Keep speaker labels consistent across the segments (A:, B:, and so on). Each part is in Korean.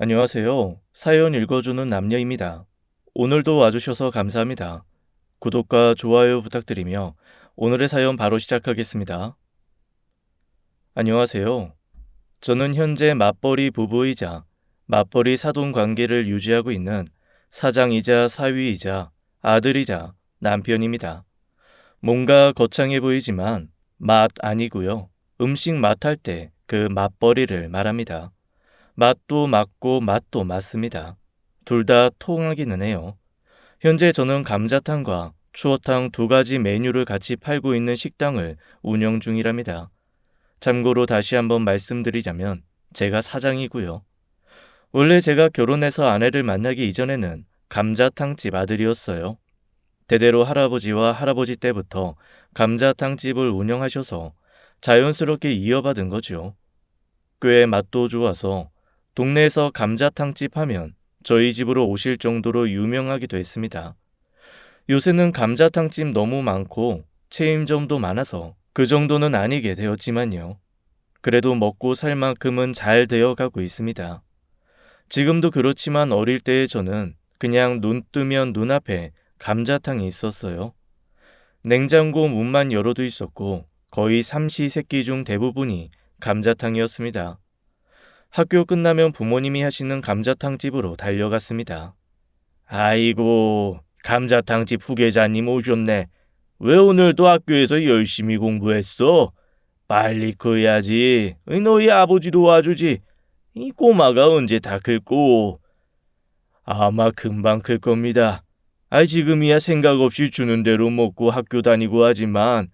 A: 안녕하세요. 사연 읽어주는 남녀입니다. 오늘도 와주셔서 감사합니다. 구독과 좋아요 부탁드리며 오늘의 사연 바로 시작하겠습니다. 안녕하세요. 저는 현재 맞벌이 부부이자 맞벌이 사돈 관계를 유지하고 있는 사장이자 사위이자 아들이자 남편입니다. 뭔가 거창해 보이지만 맛 아니고요. 음식 맛할 때 그 맞벌이를 말합니다. 맛도 맞고 맛도 맞습니다. 둘 다 통하기는 해요. 현재 저는 감자탕과 추어탕 두 가지 메뉴를 같이 팔고 있는 식당을 운영 중이랍니다. 참고로 다시 한번 말씀드리자면 제가 사장이고요. 원래 제가 결혼해서 아내를 만나기 이전에는 감자탕집 아들이었어요. 대대로 할아버지와 할아버지 때부터 감자탕집을 운영하셔서 자연스럽게 이어받은 거죠. 꽤 맛도 좋아서 동네에서 감자탕집 하면 저희 집으로 오실 정도로 유명하기도 했습니다. 요새는 감자탕집 너무 많고 체인점도 많아서 그 정도는 아니게 되었지만요. 그래도 먹고 살 만큼은 잘 되어 가고 있습니다. 지금도 그렇지만 어릴 때의 저는 그냥 눈 뜨면 눈앞에 감자탕이 있었어요. 냉장고 문만 열어도 있었고 거의 삼시세끼 중 대부분이 감자탕이었습니다. 학교 끝나면 부모님이 하시는 감자탕집으로 달려갔습니다. 아이고, 감자탕집 후계자님 오셨네. 왜 오늘도 학교에서 열심히 공부했어? 빨리 커야지. 너희 아버지도 와주지. 이 꼬마가 언제 다 클꼬? 아마 금방 클 겁니다. 지금이야 생각 없이 주는 대로 먹고 학교 다니고 하지만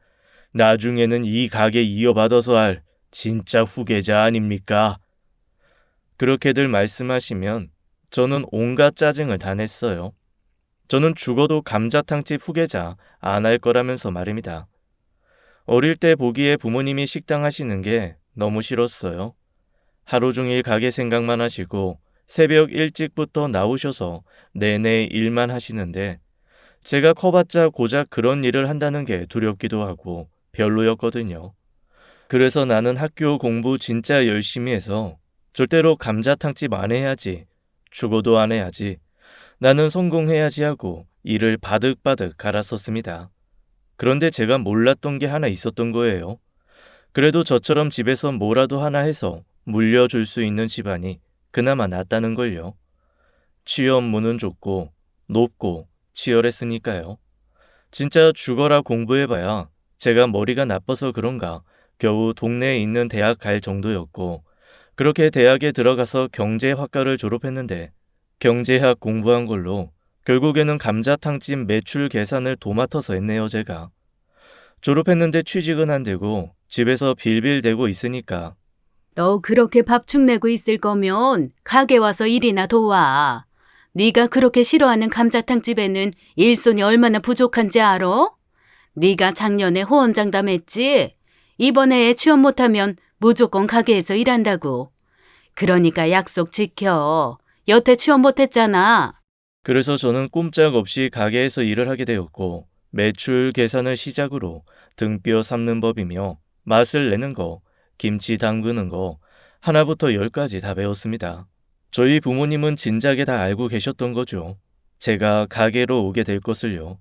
A: 나중에는 이 가게 이어받아서 할 진짜 후계자 아닙니까? 그렇게들 말씀하시면 저는 온갖 짜증을 다 냈어요. 저는 죽어도 감자탕집 후계자 안 할 거라면서 말입니다. 어릴 때 보기에 부모님이 식당 하시는 게 너무 싫었어요. 하루 종일 가게 생각만 하시고 새벽 일찍부터 나오셔서 내내 일만 하시는데 제가 커봤자 고작 그런 일을 한다는 게 두렵기도 하고 별로였거든요. 그래서 나는 학교 공부 진짜 열심히 해서 절대로 감자탕집 안 해야지, 죽어도 안 해야지, 나는 성공해야지 하고 일을 바득바득 갈았었습니다. 그런데 제가 몰랐던 게 하나 있었던 거예요. 그래도 저처럼 집에서 뭐라도 하나 해서 물려줄 수 있는 집안이 그나마 낫다는 걸요. 취업문은 좋고 높고 치열했으니까요. 진짜 죽어라 공부해봐야 제가 머리가 나빠서 그런가 겨우 동네에 있는 대학 갈 정도였고 그렇게 대학에 들어가서 경제학과를 졸업했는데 경제학 공부한 걸로 결국에는 감자탕집 매출 계산을 도맡아서 했네요, 제가. 졸업했는데 취직은 안 되고 집에서 빌빌대고 있으니까
B: 너 그렇게 밥축 내고 있을 거면 가게 와서 일이나 도와. 네가 그렇게 싫어하는 감자탕집에는 일손이 얼마나 부족한지 알아? 네가 작년에 호언장담했지? 이번 해에 취업 못하면 무조건 가게에서 일한다고. 그러니까 약속 지켜. 여태 취업 못했잖아.
A: 그래서 저는 꼼짝없이 가게에서 일을 하게 되었고 매출 계산을 시작으로 등뼈 삶는 법이며 맛을 내는 거, 김치 담그는 거 하나부터 열까지 다 배웠습니다. 저희 부모님은 진작에 다 알고 계셨던 거죠. 제가 가게로 오게 될 것을요.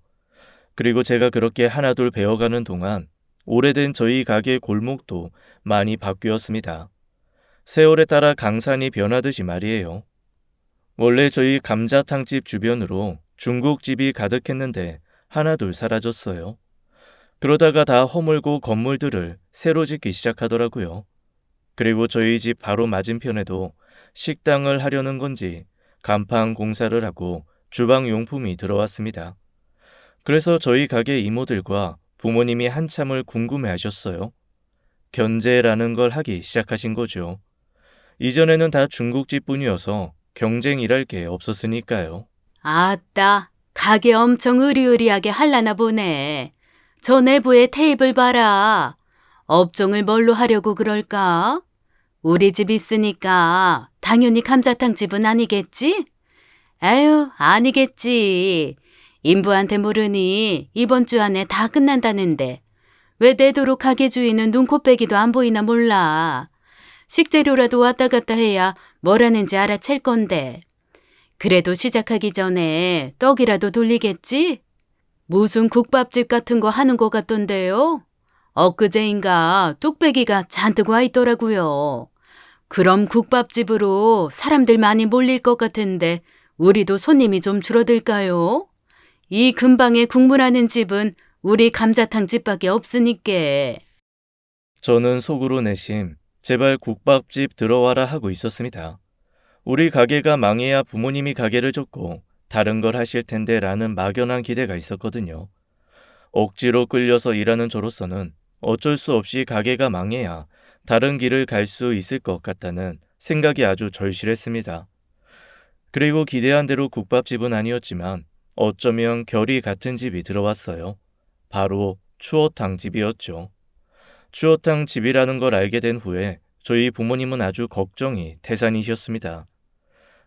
A: 그리고 제가 그렇게 하나둘 배워가는 동안 오래된 저희 가게 골목도 많이 바뀌었습니다. 세월에 따라 강산이 변하듯이 말이에요. 원래 저희 감자탕집 주변으로 중국집이 가득했는데 하나둘 사라졌어요. 그러다가 다 허물고 건물들을 새로 짓기 시작하더라고요. 그리고 저희 집 바로 맞은편에도 식당을 하려는 건지 간판 공사를 하고 주방 용품이 들어왔습니다. 그래서 저희 가게 이모들과 부모님이 한참을 궁금해 하셨어요. 견제라는 걸 하기 시작하신 거죠. 이전에는 다 중국집 뿐이어서 경쟁이랄 게 없었으니까요.
B: 아따, 가게 엄청 으리으리하게 할라나 보네. 저 내부에 테이블 봐라. 업종을 뭘로 하려고 그럴까? 우리 집 있으니까 당연히 감자탕집은 아니겠지? 에휴, 아니겠지. 인부한테 물으니 이번 주 안에 다 끝난다는데 왜 내도록 가게 주인은 눈코 빼기도 안 보이나 몰라. 식재료라도 왔다 갔다 해야 뭐라는지 알아챌 건데. 그래도 시작하기 전에 떡이라도 돌리겠지? 무슨 국밥집 같은 거 하는 것 같던데요? 엊그제인가 뚝배기가 잔뜩 와 있더라고요. 그럼 국밥집으로 사람들 많이 몰릴 것 같은데 우리도 손님이 좀 줄어들까요? 이 근방에 국물하는 집은 우리 감자탕 집밖에 없으니까.
A: 저는 속으로 내심 제발 국밥집 들어와라 하고 있었습니다. 우리 가게가 망해야 부모님이 가게를 접고 다른 걸 하실 텐데 라는 막연한 기대가 있었거든요. 억지로 끌려서 일하는 저로서는 어쩔 수 없이 가게가 망해야 다른 길을 갈 수 있을 것 같다는 생각이 아주 절실했습니다. 그리고 기대한 대로 국밥집은 아니었지만 어쩌면 결이 같은 집이 들어왔어요. 바로 추어탕 집이었죠. 추어탕 집이라는 걸 알게 된 후에 저희 부모님은 아주 걱정이 태산이셨습니다.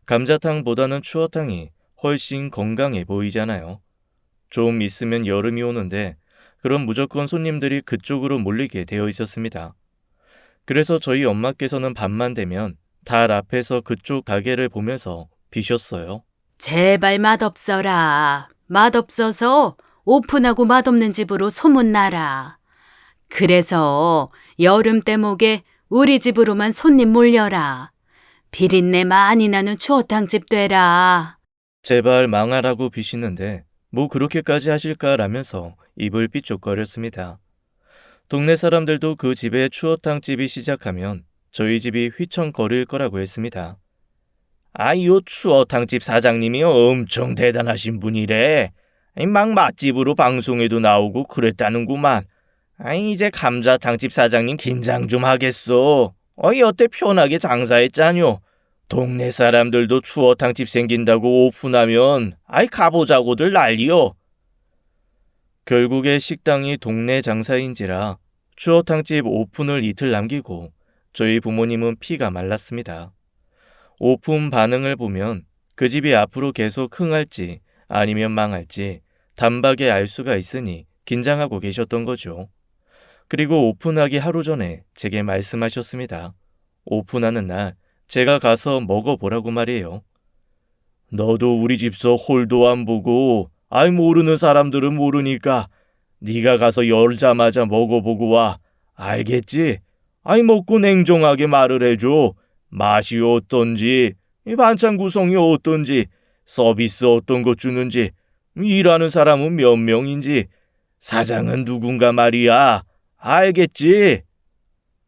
A: 감자탕보다는 추어탕이 훨씬 건강해 보이잖아요. 좀 있으면 여름이 오는데 그럼 무조건 손님들이 그쪽으로 몰리게 되어 있었습니다. 그래서 저희 엄마께서는 밤만 되면 달 앞에서 그쪽 가게를 보면서 비셨어요.
B: 제발 맛없어라. 맛없어서 오픈하고 맛없는 집으로 소문나라. 그래서 여름 대목에 우리 집으로만 손님 몰려라. 비린내 많이 나는 추어탕집 되라.
A: 제발 망하라고 비시는데 뭐 그렇게까지 하실까라면서 입을 삐죽거렸습니다. 동네 사람들도 그 집에 추어탕 집이 시작하면 저희 집이 휘청거릴 거라고 했습니다. 요 추어탕집 사장님이 엄청 대단하신 분이래. 막 맛집으로 방송에도 나오고 그랬다는구만. 이제 감자탕집 사장님 긴장 좀 하겠어. 여태 편하게 장사했잖요. 동네 사람들도 추어탕집 생긴다고 오픈하면 가보자고들 난리요. 결국에 식당이 동네 장사인지라 추어탕집 오픈을 이틀 남기고 저희 부모님은 피가 말랐습니다. 오픈 반응을 보면 그 집이 앞으로 계속 흥할지 아니면 망할지 단박에 알 수가 있으니 긴장하고 계셨던 거죠. 그리고 오픈하기 하루 전에 제게 말씀하셨습니다. 오픈하는 날 제가 가서 먹어보라고 말이에요. 너도 우리 집서 홀도 안 보고 모르는 사람들은 모르니까 네가 가서 열자마자 먹어보고 와. 알겠지? 먹고 냉정하게 말을 해줘. 맛이 어떤지, 이 반찬 구성이 어떤지, 서비스 어떤 것 주는지, 일하는 사람은 몇 명인지, 사장은 누군가 말이야. 알겠지?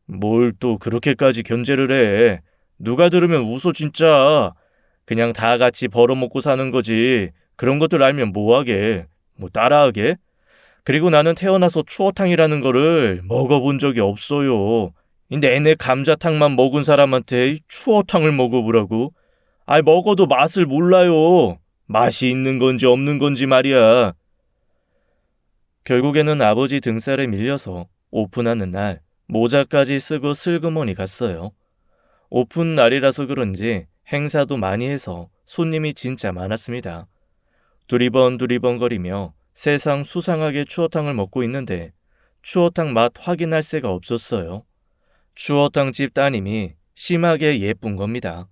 A: 뭘 또 그렇게까지 견제를 해. 누가 들으면 웃어 진짜. 그냥 다 같이 벌어먹고 사는 거지. 그런 것들 알면 뭐하게. 뭐 따라하게. 그리고 나는 태어나서 추어탕이라는 거를 먹어본 적이 없어요. 내내 감자탕만 먹은 사람한테 추어탕을 먹어보라고? 먹어도 맛을 몰라요. 맛이 있는 건지 없는 건지 말이야. 결국에는 아버지 등살에 밀려서 오픈하는 날 모자까지 쓰고 슬그머니 갔어요. 오픈 날이라서 그런지 행사도 많이 해서 손님이 진짜 많았습니다. 두리번거리며 세상 수상하게 추어탕을 먹고 있는데 추어탕 맛 확인할 새가 없었어요. 추어탕집 따님이 심하게 예쁜 겁니다.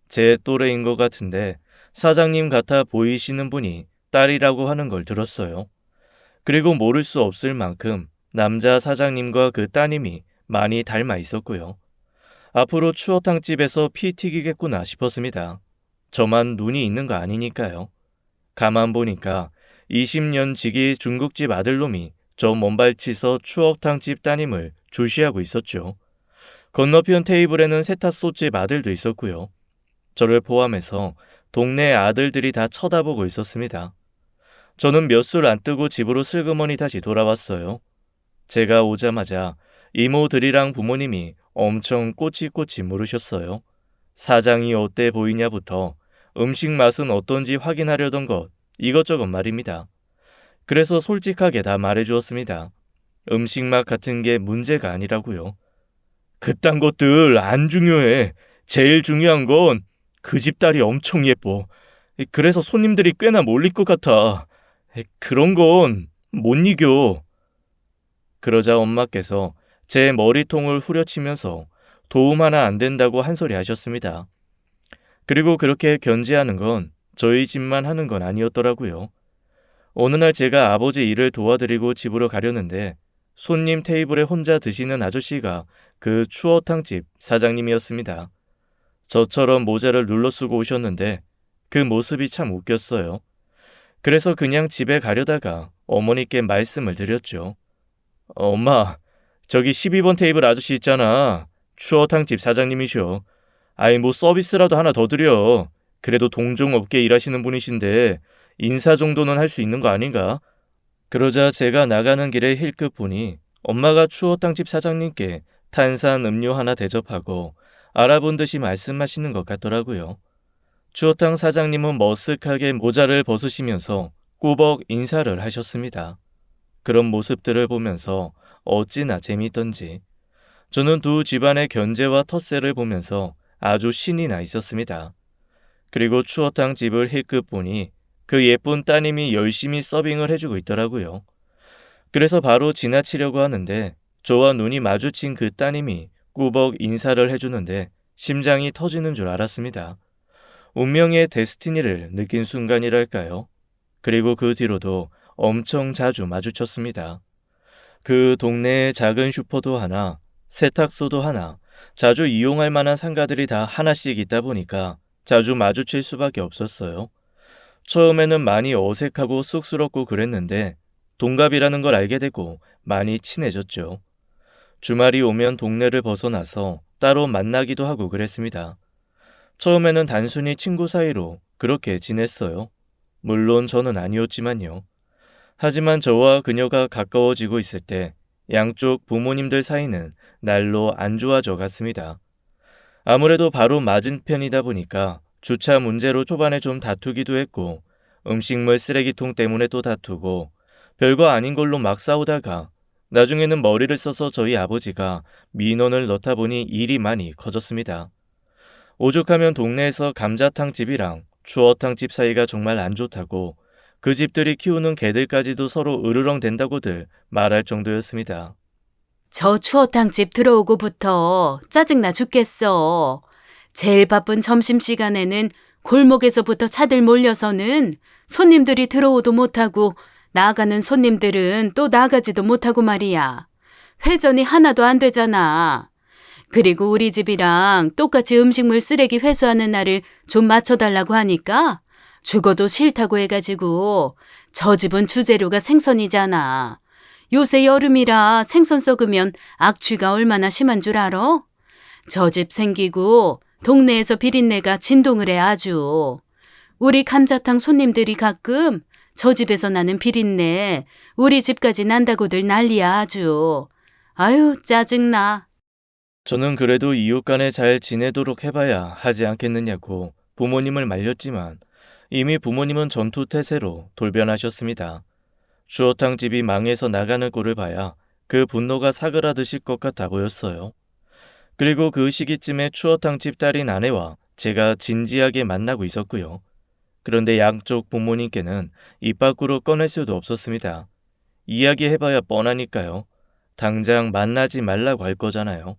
A: 제 또래인 것 같은데 사장님 같아 보이시는 분이 딸이라고 하는 걸 들었어요. 그리고 모를 수 없을 만큼 남자 사장님과 그 따님이 많이 닮아 있었고요. 앞으로 추어탕집에서 피 튀기겠구나 싶었습니다. 저만 눈이 있는 거 아니니까요. 가만 보니까 20년 지기 중국집 아들놈이 저 먼발치서 추어탕집 따님을 주시하고 있었죠. 건너편 테이블에는 세탁소집 아들도 있었고요. 저를 포함해서 동네 아들들이 다 쳐다보고 있었습니다. 저는 몇 술 안 뜨고 집으로 슬그머니 다시 돌아왔어요. 제가 오자마자 이모들이랑 부모님이 엄청 꼬치꼬치 물으셨어요. 사장이 어때 보이냐부터 음식 맛은 어떤지 확인하려던 것 이것저것 말입니다. 그래서 솔직하게 다 말해주었습니다. 음식 맛 같은 게 문제가 아니라고요. 그딴 것들 안 중요해. 제일 중요한 건 그 집 딸이 엄청 예뻐. 그래서 손님들이 꽤나 몰릴 것 같아. 그런 건 못 이겨. 그러자 엄마께서 제 머리통을 후려치면서 도움 하나 안 된다고 한 소리 하셨습니다. 그리고 그렇게 견제하는 건 저희 집만 하는 건 아니었더라고요. 어느 날 제가 아버지 일을 도와드리고 집으로 가려는데 손님 테이블에 혼자 드시는 아저씨가 그 추어탕집 사장님이었습니다. 저처럼 모자를 눌러 쓰고 오셨는데 그 모습이 참 웃겼어요. 그래서 그냥 집에 가려다가 어머니께 말씀을 드렸죠. 엄마, 저기 12번 테이블 아저씨 있잖아. 추어탕집 사장님이셔. 아이 뭐 서비스라도 하나 더 드려. 그래도 동종업계 일하시는 분이신데 인사 정도는 할 수 있는 거 아닌가? 그러자 제가 나가는 길에 힐끗 보니 엄마가 추어탕집 사장님께 탄산 음료 하나 대접하고 알아본 듯이 말씀하시는 것 같더라고요. 추어탕 사장님은 머쓱하게 모자를 벗으시면서 꾸벅 인사를 하셨습니다. 그런 모습들을 보면서 어찌나 재미있던지 저는 두 집안의 견제와 텃세를 보면서 아주 신이 나 있었습니다. 그리고 추어탕 집을 힐끗 보니 그 예쁜 따님이 열심히 서빙을 해주고 있더라고요. 그래서 바로 지나치려고 하는데 저와 눈이 마주친 그 따님이 꾸벅 인사를 해주는데 심장이 터지는 줄 알았습니다. 운명의 데스티니를 느낀 순간이랄까요. 그리고 그 뒤로도 엄청 자주 마주쳤습니다. 그 동네에 작은 슈퍼도 하나, 세탁소도 하나, 자주 이용할 만한 상가들이 다 하나씩 있다 보니까 자주 마주칠 수밖에 없었어요. 처음에는 많이 어색하고 쑥스럽고 그랬는데 동갑이라는 걸 알게 되고 많이 친해졌죠. 주말이 오면 동네를 벗어나서 따로 만나기도 하고 그랬습니다. 처음에는 단순히 친구 사이로 그렇게 지냈어요. 물론 저는 아니었지만요. 하지만 저와 그녀가 가까워지고 있을 때 양쪽 부모님들 사이는 날로 안 좋아져 갔습니다. 아무래도 바로 맞은편이다 보니까 주차 문제로 초반에 좀 다투기도 했고 음식물 쓰레기통 때문에 또 다투고 별거 아닌 걸로 막 싸우다가 나중에는 머리를 써서 저희 아버지가 민원을 넣다 보니 일이 많이 커졌습니다. 오죽하면 동네에서 감자탕 집이랑 추어탕 집 사이가 정말 안 좋다고 그 집들이 키우는 개들까지도 서로 으르렁 된다고들 말할 정도였습니다.
B: 저 추어탕집 들어오고부터 짜증나 죽겠어. 제일 바쁜 점심시간에는 골목에서부터 차들 몰려서는 손님들이 들어오도 못하고 나가는 손님들은 또 나가지도 못하고 말이야. 회전이 하나도 안 되잖아. 그리고 우리 집이랑 똑같이 음식물 쓰레기 회수하는 날을 좀 맞춰달라고 하니까 죽어도 싫다고 해가지고 저 집은 주재료가 생선이잖아. 요새 여름이라 생선 썩으면 악취가 얼마나 심한 줄 알아? 저 집 생기고 동네에서 비린내가 진동을 해 아주. 우리 감자탕 손님들이 가끔 저 집에서 나는 비린내 우리 집까지 난다고들 난리야 아주. 아유 짜증나.
A: 저는 그래도 이웃 간에 잘 지내도록 해봐야 하지 않겠느냐고 부모님을 말렸지만 이미 부모님은 전투태세로 돌변하셨습니다. 추어탕 집이 망해서 나가는 꼴을 봐야 그 분노가 사그라드실 것 같아 보였어요. 그리고 그 시기쯤에 추어탕 집 딸인 아내와 제가 진지하게 만나고 있었고요. 그런데 양쪽 부모님께는 입 밖으로 꺼낼 수도 없었습니다. 이야기해봐야 뻔하니까요. 당장 만나지 말라고 할 거잖아요.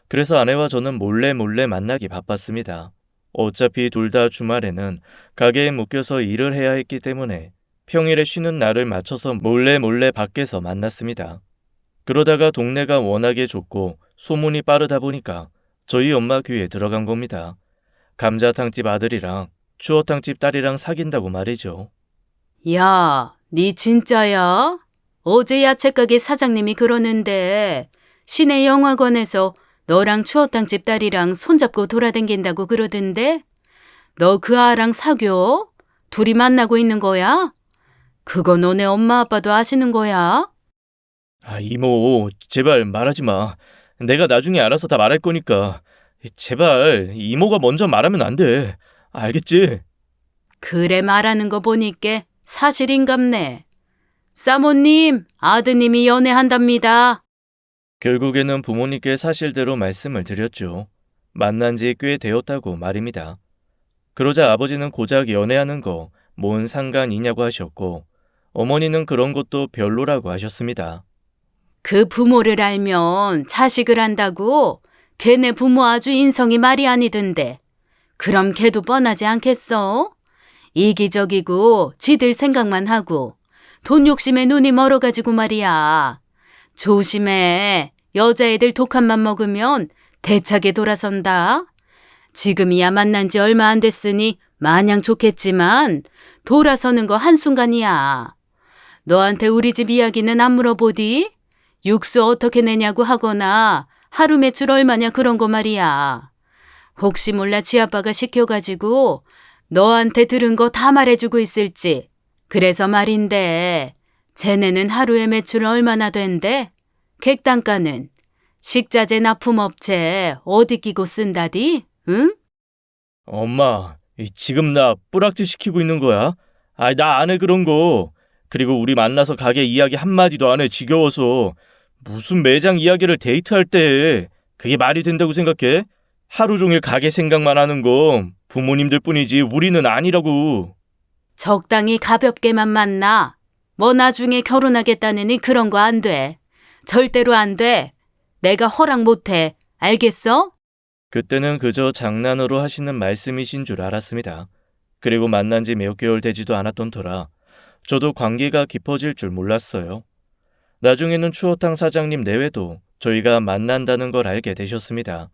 A: 그래서 아내와 저는 몰래 만나기 바빴습니다. 어차피 둘 다 주말에는 가게에 묶여서 일을 해야 했기 때문에 평일에 쉬는 날을 맞춰서 몰래 밖에서 만났습니다. 그러다가 동네가 워낙에 좁고 소문이 빠르다 보니까 저희 엄마 귀에 들어간 겁니다. 감자탕집 아들이랑 추어탕집 딸이랑 사귄다고 말이죠.
B: 야, 니 진짜야? 어제 야채가게 사장님이 그러는데 시내 영화관에서 너랑 추어탕집 딸이랑 손잡고 돌아다닌다고 그러던데? 너 그 아랑 사겨? 둘이 만나고 있는 거야? 그거 너네 엄마 아빠도 아시는 거야?
A: 아, 이모, 제발 말하지 마. 내가 나중에 알아서 다 말할 거니까. 제발 이모가 먼저 말하면 안 돼. 알겠지?
B: 그래 말하는 거 보니까 사실인갑네. 사모님, 아드님이 연애한답니다.
A: 결국에는 부모님께 사실대로 말씀을 드렸죠. 만난 지 꽤 되었다고 말입니다. 그러자 아버지는 고작 연애하는 거 뭔 상관이냐고 하셨고 어머니는 그런 것도 별로라고 하셨습니다.
B: 그 부모를 알면 자식을 안다고? 걔네 부모 아주 인성이 말이 아니던데. 그럼 걔도 뻔하지 않겠어? 이기적이고 지들 생각만 하고 돈 욕심에 눈이 멀어가지고 말이야. 조심해. 여자애들 독한만 먹으면 대차게 돌아선다. 지금이야 만난 지 얼마 안 됐으니 마냥 좋겠지만 돌아서는 거 한순간이야. 너한테 우리 집 이야기는 안 물어보디? 육수 어떻게 내냐고 하거나 하루 매출 얼마냐 그런 거 말이야. 혹시 몰라 지아빠가 시켜가지고 너한테 들은 거 다 말해주고 있을지. 그래서 말인데 쟤네는 하루에 매출 얼마나 된대? 객단가는? 식자재 납품업체 어디 끼고 쓴다디? 응?
A: 엄마, 지금 나 뿌락지 시키고 있는 거야? 나 안 해 그런 거. 그리고 우리 만나서 가게 이야기 한마디도 안 해 지겨워서. 무슨 매장 이야기를 데이트할 때 해. 그게 말이 된다고 생각해? 하루 종일 가게 생각만 하는 건 부모님들 뿐이지 우리는 아니라고.
B: 적당히 가볍게만 만나. 뭐 나중에 결혼하겠다느니 그런 거 안 돼. 절대로 안 돼. 내가 허락 못 해. 알겠어?
A: 그때는 그저 장난으로 하시는 말씀이신 줄 알았습니다. 그리고 만난 지 몇 개월 되지도 않았던 터라 저도 관계가 깊어질 줄 몰랐어요. 나중에는 추어탕 사장님 내외도 저희가 만난다는 걸 알게 되셨습니다.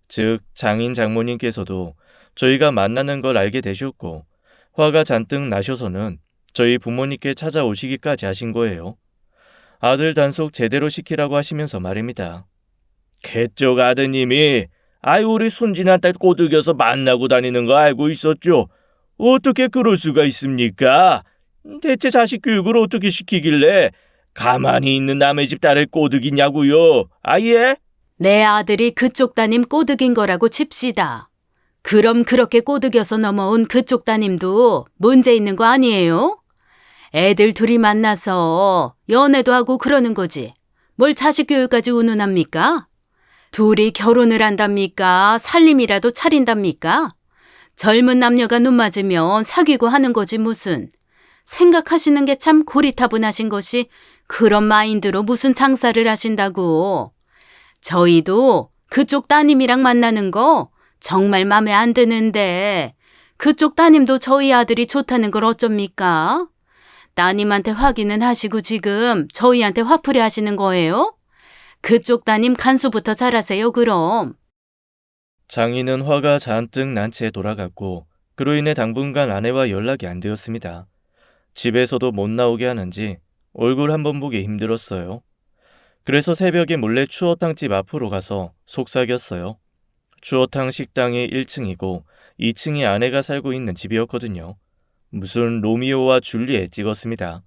A: 즉 장인 장모님께서도 저희가 만나는 걸 알게 되셨고 화가 잔뜩 나셔서는 저희 부모님께 찾아오시기까지 하신 거예요. 아들 단속 제대로 시키라고 하시면서 말입니다. 그쪽 아드님이 우리 순진한 딸 꼬드겨서 만나고 다니는 거 알고 있었죠? 어떻게 그럴 수가 있습니까? 대체 자식 교육을 어떻게 시키길래 가만히 있는 남의 집 딸을 꼬드기냐고요? 예?
B: 내 아들이 그쪽 따님 꼬드긴 거라고 칩시다. 그럼 그렇게 꼬드겨서 넘어온 그쪽 따님도 문제 있는 거 아니에요? 애들 둘이 만나서 연애도 하고 그러는 거지. 뭘 자식 교육까지 운운합니까? 둘이 결혼을 한답니까? 살림이라도 차린답니까? 젊은 남녀가 눈 맞으면 사귀고 하는 거지 무슨. 생각하시는 게 참 고리타분하신 것이 그런 마인드로 무슨 장사를 하신다고. 저희도 그쪽 따님이랑 만나는 거 정말 맘에 안 드는데 그쪽 따님도 저희 아들이 좋다는 걸 어쩝니까? 따님한테 확인은 하시고 지금 저희한테 화풀이 하시는 거예요? 그쪽 따님 간수부터 잘하세요 그럼.
A: 장인은 화가 잔뜩 난 채 돌아갔고 그로 인해 당분간 아내와 연락이 안 되었습니다. 집에서도 못 나오게 하는지 얼굴 한번 보기 힘들었어요. 그래서 새벽에 몰래 추어탕집 앞으로 가서 속삭였어요. 추어탕 식당이 1층이고 2층이 아내가 살고 있는 집이었거든요. 무슨 로미오와 줄리엣 찍었습니다.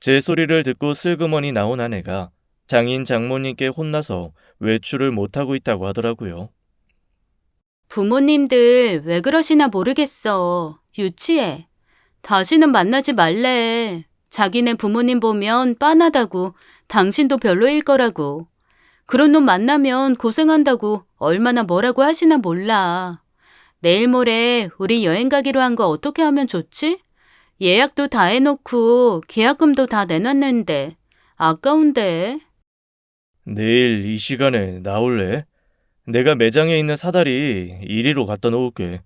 A: 제 소리를 듣고 슬그머니 나온 아내가 장인 장모님께 혼나서 외출을 못하고 있다고 하더라고요.
B: 부모님들 왜 그러시나 모르겠어. 유치해. 다시는 만나지 말래. 자기네 부모님 보면 빤하다고 당신도 별로일 거라고. 그런 놈 만나면 고생한다고 얼마나 뭐라고 하시나 몰라. 내일 모레 우리 여행 가기로 한 거 어떻게 하면 좋지? 예약도 다 해놓고 계약금도 다 내놨는데 아까운데.
A: 내일 이 시간에 나올래? 내가 매장에 있는 사다리 이리로 갖다 놓을게.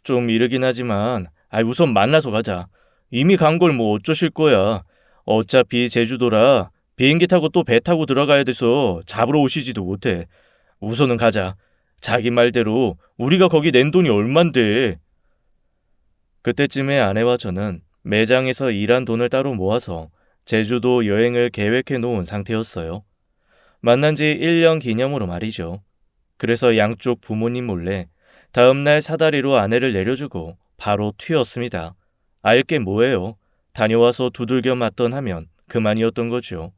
A: 좀 이르긴 하지만 우선 만나서 가자. 이미 간 걸 뭐 어쩌실 거야. 어차피 제주도라 비행기 타고 또 배 타고 들어가야 돼서 잡으러 오시지도 못해. 우선은 가자. 자기 말대로 우리가 거기 낸 돈이 얼만데. 그때쯤에 아내와 저는 매장에서 일한 돈을 따로 모아서 제주도 여행을 계획해 놓은 상태였어요. 만난 지 1년 기념으로 말이죠. 그래서 양쪽 부모님 몰래 다음날 사다리로 아내를 내려주고 바로 튀었습니다. 알게 뭐예요. 다녀와서 두들겨 맞던 하면 그만이었던 거죠.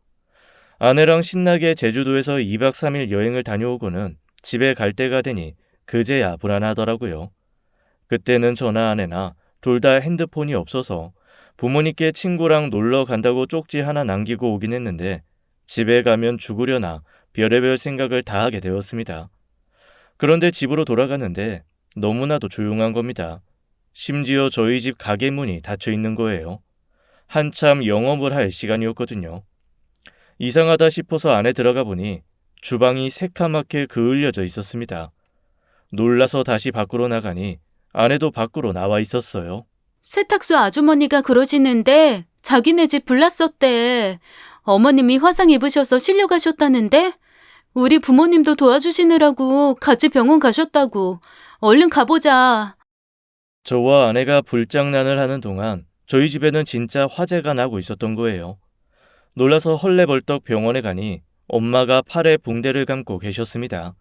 A: 아내랑 신나게 제주도에서 2박 3일 여행을 다녀오고는 집에 갈 때가 되니 그제야 불안하더라고요. 그때는 저나 아내나 둘 다 핸드폰이 없어서 부모님께 친구랑 놀러 간다고 쪽지 하나 남기고 오긴 했는데 집에 가면 죽으려나 별의별 생각을 다 하게 되었습니다. 그런데 집으로 돌아가는데 너무나도 조용한 겁니다. 심지어 저희 집 가게 문이 닫혀 있는 거예요. 한참 영업을 할 시간이었거든요. 이상하다 싶어서 안에 들어가 보니 주방이 새카맣게 그을려져 있었습니다. 놀라서 다시 밖으로 나가니 아내도 밖으로 나와 있었어요.
B: 세탁소 아주머니가 그러시는데 자기네 집 불났었대. 어머님이 화상 입으셔서 실려가셨다는데 우리 부모님도 도와주시느라고 같이 병원 가셨다고. 얼른 가보자.
A: 저와 아내가 불장난을 하는 동안 저희 집에는 진짜 화재가 나고 있었던 거예요. 놀라서 헐레벌떡 병원에 가니 엄마가 팔에 붕대를 감고 계셨습니다.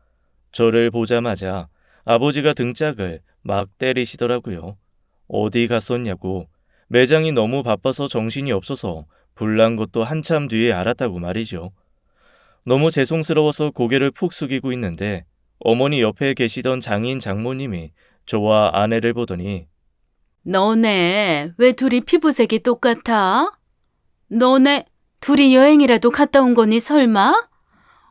A: 저를 보자마자 아버지가 등짝을 막 때리시더라고요. 어디 갔었냐고. 매장이 너무 바빠서 정신이 없어서 불난 것도 한참 뒤에 알았다고 말이죠. 너무 죄송스러워서 고개를 푹 숙이고 있는데 어머니 옆에 계시던 장인 장모님이 저와 아내를 보더니
B: 너네 왜 둘이 피부색이 똑같아? 너네 둘이 여행이라도 갔다 온 거니 설마?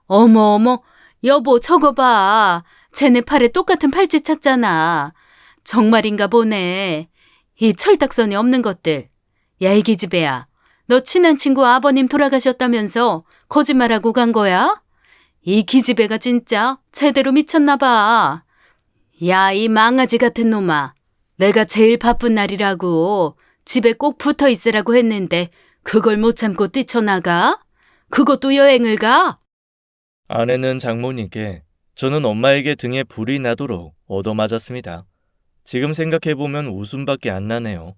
B: 어머, 여보 저거 봐. 쟤네 팔에 똑같은 팔찌 찼잖아. 정말인가 보네. 이 철딱선이 없는 것들. 야, 이 기집애야. 너 친한 친구 아버님 돌아가셨다면서 거짓말하고 간 거야? 이 기집애가 진짜 제대로 미쳤나 봐. 야, 이 망아지 같은 놈아. 내가 제일 바쁜 날이라고 집에 꼭 붙어 있으라고 했는데 그걸 못 참고 뛰쳐나가? 그것도 여행을 가?
A: 아내는 장모님께, 저는 엄마에게 등에 불이 나도록 얻어맞았습니다. 지금 생각해보면 웃음밖에 안 나네요.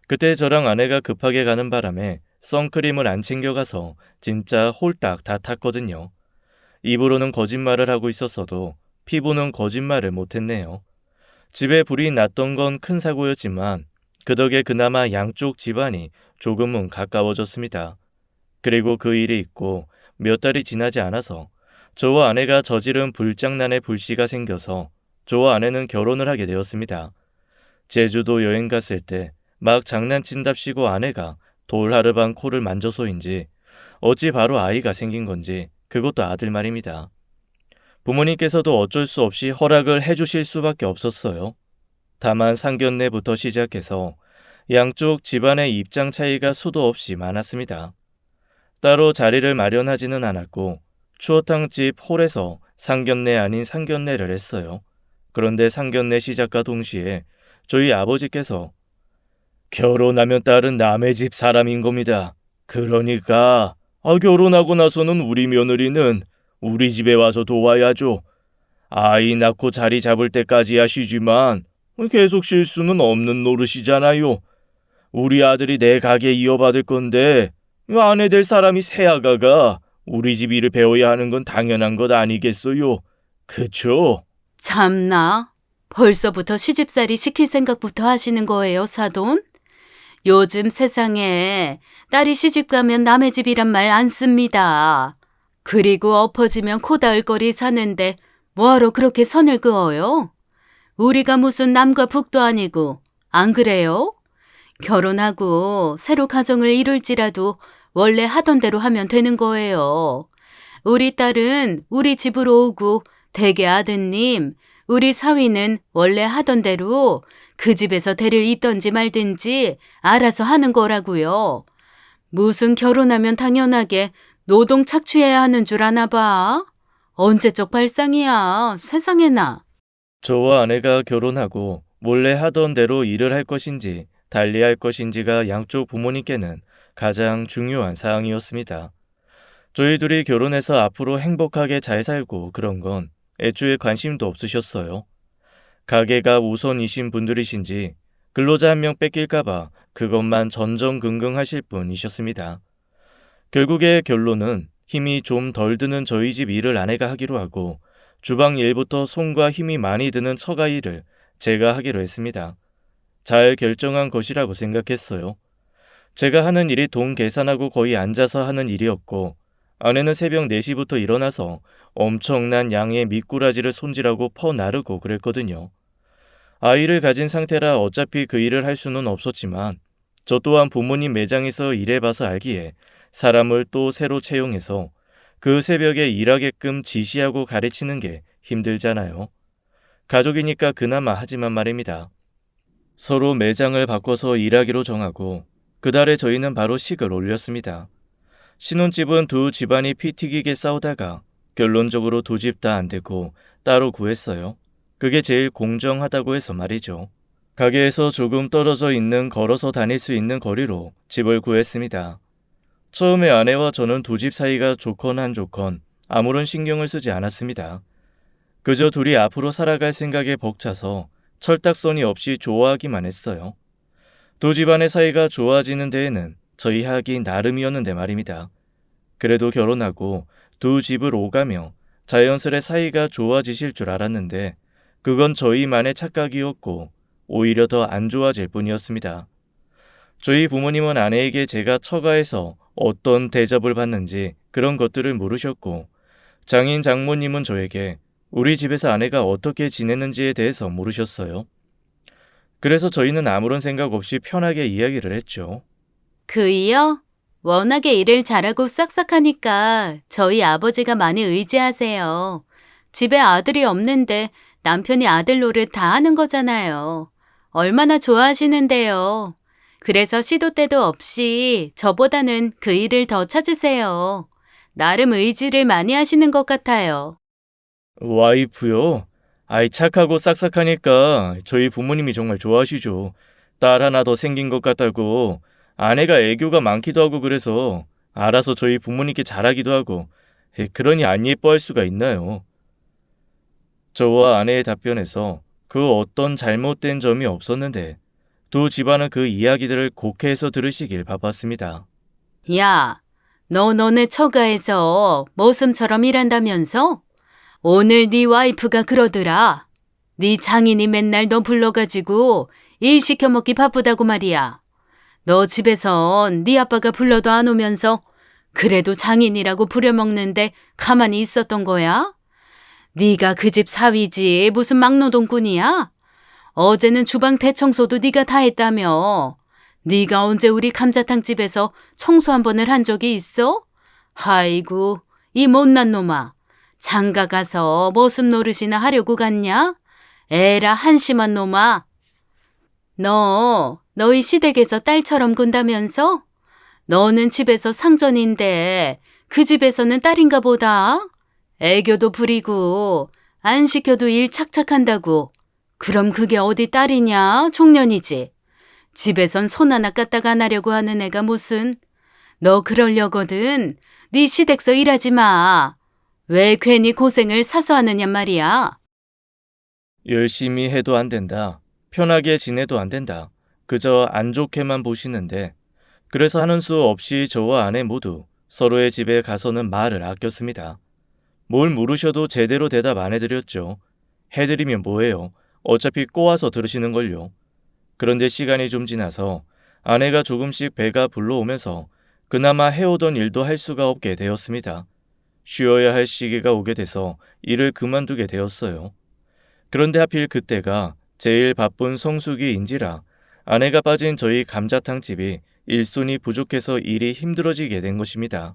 A: 그때 저랑 아내가 급하게 가는 바람에 선크림을 안 챙겨가서 진짜 홀딱 다 탔거든요. 입으로는 거짓말을 하고 있었어도 피부는 거짓말을 못했네요. 집에 불이 났던 건 큰 사고였지만 그 덕에 그나마 양쪽 집안이 조금은 가까워졌습니다. 그리고 그 일이 있고 몇 달이 지나지 않아서 저와 아내가 저지른 불장난에 불씨가 생겨서 저와 아내는 결혼을 하게 되었습니다. 제주도 여행 갔을 때 막 장난친답시고 아내가 돌하르방 코를 만져서인지 어찌 바로 아이가 생긴 건지 그것도 아들 말입니다. 부모님께서도 어쩔 수 없이 허락을 해주실 수밖에 없었어요. 다만 상견례부터 시작해서 양쪽 집안의 입장 차이가 수도 없이 많았습니다. 따로 자리를 마련하지는 않았고 추어탕집 홀에서 상견례 아닌 상견례를 했어요. 그런데 상견례 시작과 동시에 저희 아버지께서 결혼하면 딸은 남의 집 사람인 겁니다. 그러니까 결혼하고 나서는 우리 며느리는 우리 집에 와서 도와야죠. 아이 낳고 자리 잡을 때까지 하시지만 계속 쉴 수는 없는 노릇이잖아요. 우리 아들이 내 가게 이어받을 건데 아내 될 사람이 새아가가 우리 집 일을 배워야 하는 건 당연한 것 아니겠어요? 그쵸?
B: 참나. 벌써부터 시집살이 시킬 생각부터 하시는 거예요, 사돈? 요즘 세상에 딸이 시집가면 남의 집이란 말 안 씁니다. 그리고 엎어지면 코 닿을 거리 사는데 뭐하러 그렇게 선을 그어요? 우리가 무슨 남과 북도 아니고 안 그래요? 결혼하고 새로 가정을 이룰지라도 원래 하던 대로 하면 되는 거예요. 우리 딸은 우리 집으로 오고 대개 아드님, 우리 사위는 원래 하던 대로 그 집에서 대를 잇든지 말든지 알아서 하는 거라고요. 무슨 결혼하면 당연하게 노동 착취해야 하는 줄 아나 봐. 언제적 발상이야, 세상에나.
A: 저와 아내가 결혼하고 몰래 하던 대로 일을 할 것인지 달리 할 것인지가 양쪽 부모님께는 가장 중요한 사항이었습니다. 저희 둘이 결혼해서 앞으로 행복하게 잘 살고 그런 건 애초에 관심도 없으셨어요. 가게가 우선이신 분들이신지 근로자 한 명 뺏길까봐 그것만 전전긍긍하실 분이셨습니다. 결국의 결론은 힘이 좀 덜 드는 저희 집 일을 아내가 하기로 하고 주방 일부터 손과 힘이 많이 드는 처가 일을 제가 하기로 했습니다. 잘 결정한 것이라고 생각했어요. 제가 하는 일이 돈 계산하고 거의 앉아서 하는 일이었고 아내는 새벽 4시부터 일어나서 엄청난 양의 미꾸라지를 손질하고 퍼 나르고 그랬거든요. 아이를 가진 상태라 어차피 그 일을 할 수는 없었지만 저 또한 부모님 매장에서 일해봐서 알기에 사람을 또 새로 채용해서 그 새벽에 일하게끔 지시하고 가르치는 게 힘들잖아요. 가족이니까 그나마 하지만 말입니다. 서로 매장을 바꿔서 일하기로 정하고 그달에 저희는 바로 식을 올렸습니다. 신혼집은 두 집안이 피 튀기게 싸우다가 결론적으로 두 집 다 안 되고 따로 구했어요. 그게 제일 공정하다고 해서 말이죠. 가게에서 조금 떨어져 있는 걸어서 다닐 수 있는 거리로 집을 구했습니다. 처음에 아내와 저는 두 집 사이가 좋건 안 좋건 아무런 신경을 쓰지 않았습니다. 그저 둘이 앞으로 살아갈 생각에 벅차서 철딱서니 없이 좋아하기만 했어요. 두 집안의 사이가 좋아지는 데에는 저희 학이 나름이었는데 말입니다. 그래도 결혼하고 두 집을 오가며 자연스레 사이가 좋아지실 줄 알았는데 그건 저희만의 착각이었고 오히려 더 안 좋아질 뿐이었습니다. 저희 부모님은 아내에게 제가 처가에서 어떤 대접을 받는지 그런 것들을 물으셨고 장인 장모님은 저에게 우리 집에서 아내가 어떻게 지냈는지에 대해서 물으셨어요. 그래서 저희는 아무런 생각 없이 편하게 이야기를 했죠.
B: 그이요? 워낙에 일을 잘하고 싹싹하니까 저희 아버지가 많이 의지하세요. 집에 아들이 없는데 남편이 아들 노릇 다 하는 거잖아요. 얼마나 좋아하시는데요. 그래서 시도 때도 없이 저보다는 그 일을 더 찾으세요. 나름 의지를 많이 하시는 것 같아요.
A: 와이프요? 아이 착하고 싹싹하니까 저희 부모님이 정말 좋아하시죠. 딸 하나 더 생긴 것 같다고 아내가 애교가 많기도 하고 그래서 알아서 저희 부모님께 잘하기도 하고 그러니 안 예뻐할 수가 있나요? 저와 아내의 답변에서 그 어떤 잘못된 점이 없었는데 두 집안은 그 이야기들을 곡해서 들으시길 바빴습니다.
B: 야, 너네 처가에서 머슴처럼 일한다면서? 오늘 네 와이프가 그러더라. 네 장인이 맨날 너 불러가지고 일 시켜 먹기 바쁘다고 말이야. 너 집에선 네 아빠가 불러도 안 오면서 그래도 장인이라고 부려먹는데 가만히 있었던 거야? 네가 그 집 사위지 무슨 막노동꾼이야? 어제는 주방 대청소도 네가 다 했다며. 네가 언제 우리 감자탕 집에서 청소 한 번을 한 적이 있어? 아이고, 이 못난 놈아. 장가 가서 머슴 노릇이나 하려고 갔냐? 에라 한심한 놈아. 너희 시댁에서 딸처럼 군다면서? 너는 집에서 상전인데 그 집에서는 딸인가 보다. 애교도 부리고 안 시켜도 일 착착한다고. 그럼 그게 어디 딸이냐? 종년이지. 집에선 손 하나 까딱 안 하려고 하는 애가 무슨. 너 그러려거든. 네 시댁서 일하지 마. 왜 괜히 고생을 사서 하느냐 말이야.
A: 열심히 해도 안 된다. 편하게 지내도 안 된다. 그저 안 좋게만 보시는데 그래서 하는 수 없이 저와 아내 모두 서로의 집에 가서는 말을 아꼈습니다. 뭘 물으셔도 제대로 대답 안 해드렸죠. 해드리면 뭐해요. 어차피 꼬아서 들으시는걸요. 그런데 시간이 좀 지나서 아내가 조금씩 배가 불러오면서 그나마 해오던 일도 할 수가 없게 되었습니다. 쉬어야 할 시기가 오게 돼서 일을 그만두게 되었어요. 그런데 하필 그때가 제일 바쁜 성수기인지라 아내가 빠진 저희 감자탕 집이 일손이 부족해서 일이 힘들어지게 된 것입니다.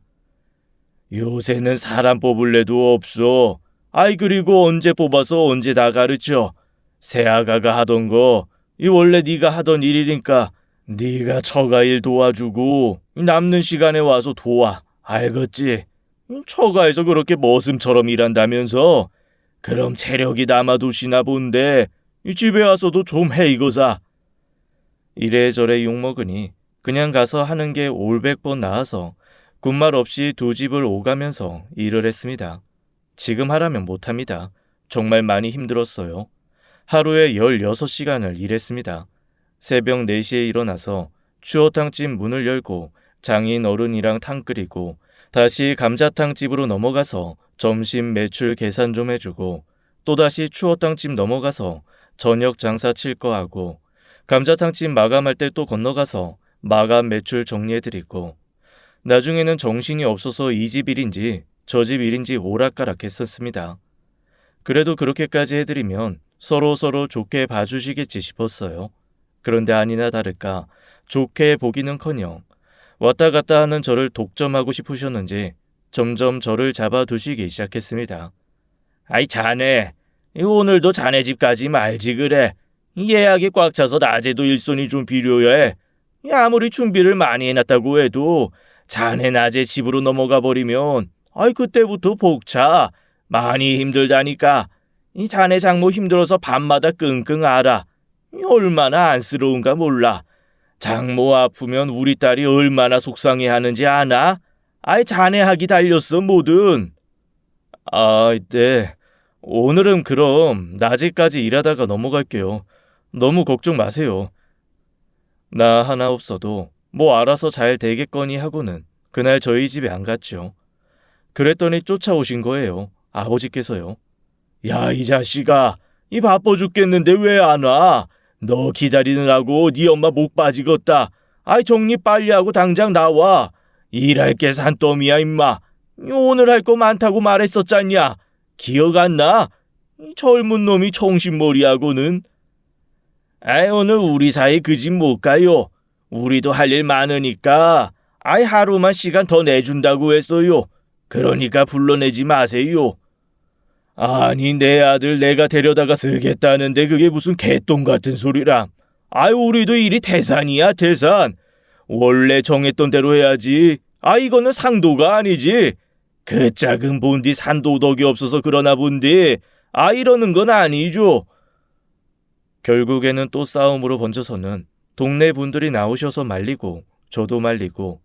A: 요새는 사람 뽑을래도 없어. 아이 그리고 언제 뽑아서 언제 다 가르쳐. 새아가가 하던 거 이 원래 네가 하던 일이니까 네가 처가 일 도와주고 남는 시간에 와서 도와. 알겠지? 처가에서 그렇게 머슴처럼 일한다면서 그럼 체력이 남아도시나 본데 집에 와서도 좀 해 이거사. 이래저래 욕먹으니 그냥 가서 하는 게 올백번 나아서 군말 없이 두 집을 오가면서 일을 했습니다. 지금 하라면 못합니다. 정말 많이 힘들었어요. 하루에 16시간을 일했습니다. 새벽 4시에 일어나서 추어탕집 문을 열고 장인 어른이랑 탕 끓이고 다시 감자탕집으로 넘어가서 점심 매출 계산 좀 해주고 또다시 추어탕집 넘어가서 저녁 장사 칠 거 하고 감자탕집 마감할 때 또 건너가서 마감 매출 정리해드리고 나중에는 정신이 없어서 이 집 일인지 저 집 일인지 오락가락했었습니다. 그래도 그렇게까지 해드리면 서로 좋게 봐주시겠지 싶었어요. 그런데 아니나 다를까 좋게 보기는커녕 왔다 갔다 하는 저를 독점하고 싶으셨는지 점점 저를 잡아두시기 시작했습니다. 아이 자네, 오늘도 자네 집 가지 말지 그래. 예약이 꽉 차서 낮에도 일손이 좀 필요해. 아무리 준비를 많이 해놨다고 해도 자네 낮에 집으로 넘어가 버리면 그때부터 벅차. 많이 힘들다니까. 이 자네 장모 힘들어서 밤마다 끙끙 앓아. 얼마나 안쓰러운가 몰라. 장모 아프면 우리 딸이 얼마나 속상해하는지 아나? 아이 자네 학이 달렸어 뭐든. 아, 네. 오늘은 그럼 낮에까지 일하다가 넘어갈게요. 너무 걱정 마세요. 나 하나 없어도 뭐 알아서 잘 되겠거니 하고는 그날 저희 집에 안 갔죠. 그랬더니 쫓아오신 거예요. 아버지께서요. 야, 이 자식아, 이 바빠 죽겠는데 왜 안 와? 너 기다리느라고 네 엄마 목 빠지겠다. 아이 정리 빨리 하고 당장 나와. 일할 게 산더미야 임마. 오늘 할 거 많다고 말했었잖냐. 기억 안 나? 이 젊은 놈이 정신머리하고는. 아이 오늘 우리 사이 그 집 못 가요. 우리도 할 일 많으니까 아이 하루만 시간 더 내준다고 했어요. 그러니까 불러내지 마세요. 아니 내 아들 내가 데려다가 쓰겠다는데 그게 무슨 개똥 같은 소리람. 아이 우리도 일이 태산이야 태산. 원래 정했던 대로 해야지. 아 이거는 상도가 아니지. 그 작은 본디 산도덕이 없어서 그러나 본디. 아 이러는 건 아니죠. 결국에는 또 싸움으로 번져서는 동네 분들이 나오셔서 말리고 저도 말리고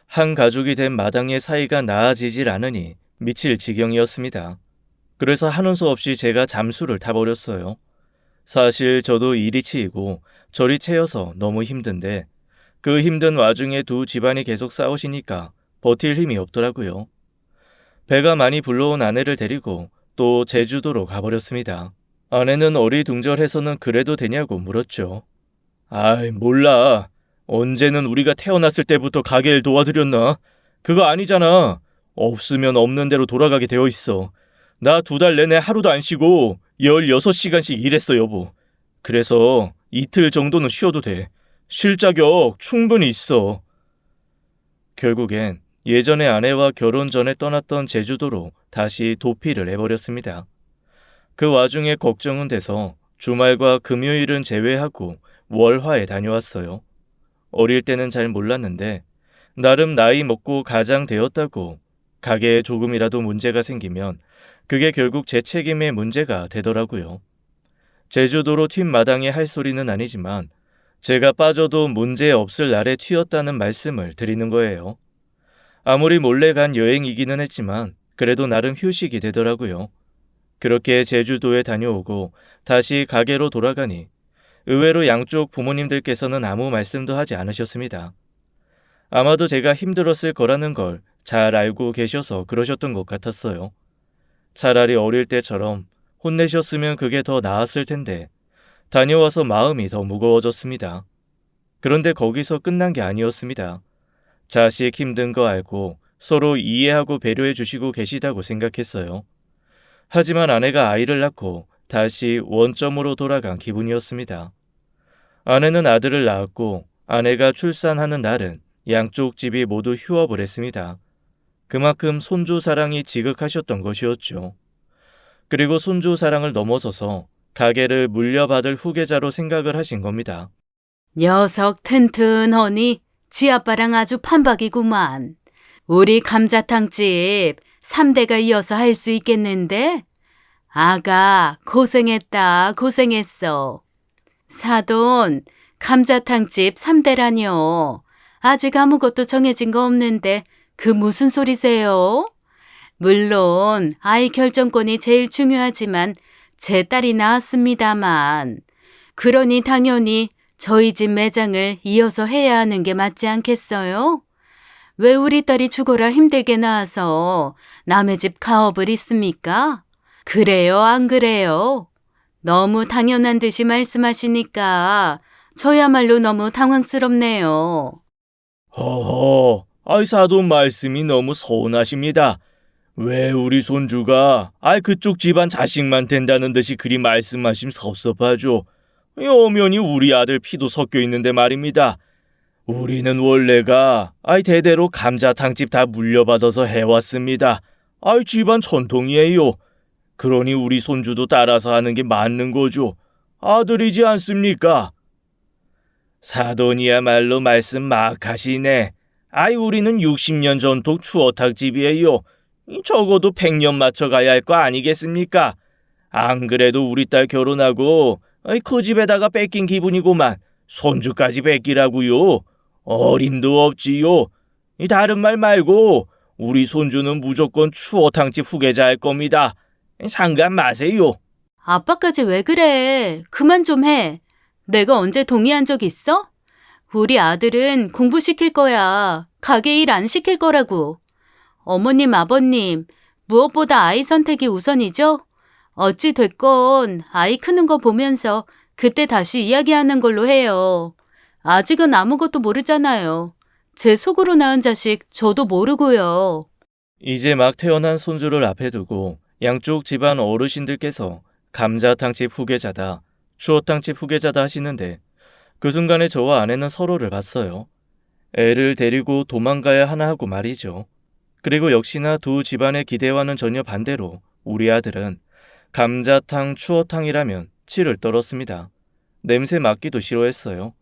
A: 한 가족이 된 마당의 사이가 나아지질 않으니 미칠 지경이었습니다. 그래서 하는 수 없이 제가 잠수를 타버렸어요. 사실 저도 이리 치이고 저리 채여서 너무 힘든데 그 힘든 와중에 두 집안이 계속 싸우시니까 버틸 힘이 없더라고요. 배가 많이 불러온 아내를 데리고 또 제주도로 가버렸습니다. 아내는 어리둥절해서는 그래도 되냐고 물었죠. 아이 몰라. 언제는 우리가 태어났을 때부터 가게를 도와드렸나? 그거 아니잖아. 없으면 없는 대로 돌아가게 되어 있어. 나 2달 내내 하루도 안 쉬고 16시간씩 일했어 여보. 그래서 이틀 정도는 쉬어도 돼. 쉴 자격 충분히 있어. 결국엔 예전에 아내와 결혼 전에 떠났던 제주도로 다시 도피를 해버렸습니다. 그 와중에 걱정은 돼서 주말과 금요일은 제외하고 월화에 다녀왔어요. 어릴 때는 잘 몰랐는데 나름 나이 먹고 가장 되었다고 가게에 조금이라도 문제가 생기면 그게 결국 제 책임의 문제가 되더라고요. 제주도로 튄 마당에 할 소리는 아니지만 제가 빠져도 문제 없을 날에 튀었다는 말씀을 드리는 거예요. 아무리 몰래 간 여행이기는 했지만 그래도 나름 휴식이 되더라고요. 그렇게 제주도에 다녀오고 다시 가게로 돌아가니 의외로 양쪽 부모님들께서는 아무 말씀도 하지 않으셨습니다. 아마도 제가 힘들었을 거라는 걸 잘 알고 계셔서 그러셨던 것 같았어요. 차라리 어릴 때처럼 혼내셨으면 그게 더 나았을 텐데 다녀와서 마음이 더 무거워졌습니다. 그런데 거기서 끝난 게 아니었습니다. 자식 힘든 거 알고 서로 이해하고 배려해 주시고 계시다고 생각했어요. 하지만 아내가 아이를 낳고 다시 원점으로 돌아간 기분이었습니다. 아내는 아들을 낳았고 아내가 출산하는 날은 양쪽 집이 모두 휴업을 했습니다. 그만큼 손주 사랑이 지극하셨던 것이었죠. 그리고 손주 사랑을 넘어서서 가게를 물려받을 후계자로 생각을 하신 겁니다.
B: 녀석 튼튼하니 지 아빠랑 아주 판박이구만. 우리 감자탕집 3대가 이어서 할 수 있겠는데? 아가 고생했다 고생했어. 사돈 감자탕집 3대라뇨. 아직 아무것도 정해진 거 없는데 그 무슨 소리세요? 물론 아이 결정권이 제일 중요하지만 제 딸이 낳았습니다만 그러니 당연히 저희 집 매장을 이어서 해야 하는 게 맞지 않겠어요? 왜 우리 딸이 죽어라 힘들게 낳아서 남의 집 가업을 잇습니까? 그래요 안 그래요? 너무 당연한 듯이 말씀하시니까 저야말로 너무 당황스럽네요.
A: 허허, 아이 사돈 말씀이 너무 서운하십니다. 왜 우리 손주가 그쪽 집안 자식만 된다는 듯이 그리 말씀하심 섭섭하죠. 엄연히 우리 아들 피도 섞여 있는데 말입니다. 우리는 원래가 대대로 감자탕집 다 물려받아서 해왔습니다. 집안 전통이에요. 그러니 우리 손주도 따라서 하는 게 맞는 거죠. 아들이지 않습니까? 사돈이야말로 말씀 막 하시네. 우리는 60년 전통 추어탕집이에요. 적어도 100년 맞춰 가야 할 거 아니겠습니까? 안 그래도 우리 딸 결혼하고 그 집에다가 뺏긴 기분이고만 손주까지 뺏기라고요. 어림도 없지요. 다른 말 말고 우리 손주는 무조건 추어탕집 후계자 할 겁니다. 상관 마세요.
B: 아빠까지 왜 그래? 그만 좀 해. 내가 언제 동의한 적 있어? 우리 아들은 공부시킬 거야. 가게 일 안 시킬 거라고. 어머님, 아버님, 무엇보다 아이 선택이 우선이죠? 어찌 됐건 아이 크는 거 보면서 그때 다시 이야기하는 걸로 해요. 아직은 아무것도 모르잖아요. 제 속으로 낳은 자식 저도 모르고요.
A: 이제 막 태어난 손주를 앞에 두고 양쪽 집안 어르신들께서 감자탕집 후계자다, 추어탕집 후계자다 하시는데 그 순간에 저와 아내는 서로를 봤어요. 애를 데리고 도망가야 하나 하고 말이죠. 그리고 역시나 두 집안의 기대와는 전혀 반대로 우리 아들은 감자탕, 추어탕이라면 치를 떨었습니다. 냄새 맡기도 싫어했어요.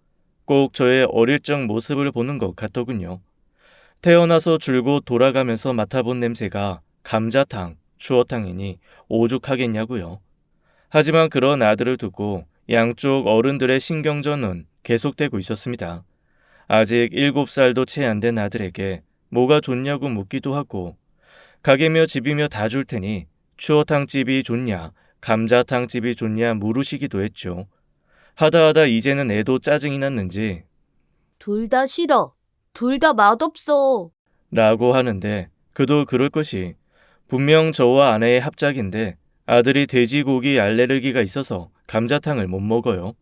A: 꼭 저의 어릴 적 모습을 보는 것 같더군요. 태어나서 줄곧 돌아가면서 맡아본 냄새가 감자탕, 추어탕이니 오죽하겠냐고요. 하지만 그런 아들을 두고 양쪽 어른들의 신경전은 계속되고 있었습니다. 아직 7살도 채 안 된 아들에게 뭐가 좋냐고 묻기도 하고 가게며 집이며 다 줄 테니 추어탕집이 좋냐 감자탕집이 좋냐 물으시기도 했죠. 하다 이제는 애도 짜증이 났는지
B: 둘 다 싫어. 둘 다 맛없어.
A: 라고 하는데 그도 그럴 것이 분명 저와 아내의 합작인데 아들이 돼지고기 알레르기가 있어서 감자탕을 못 먹어요.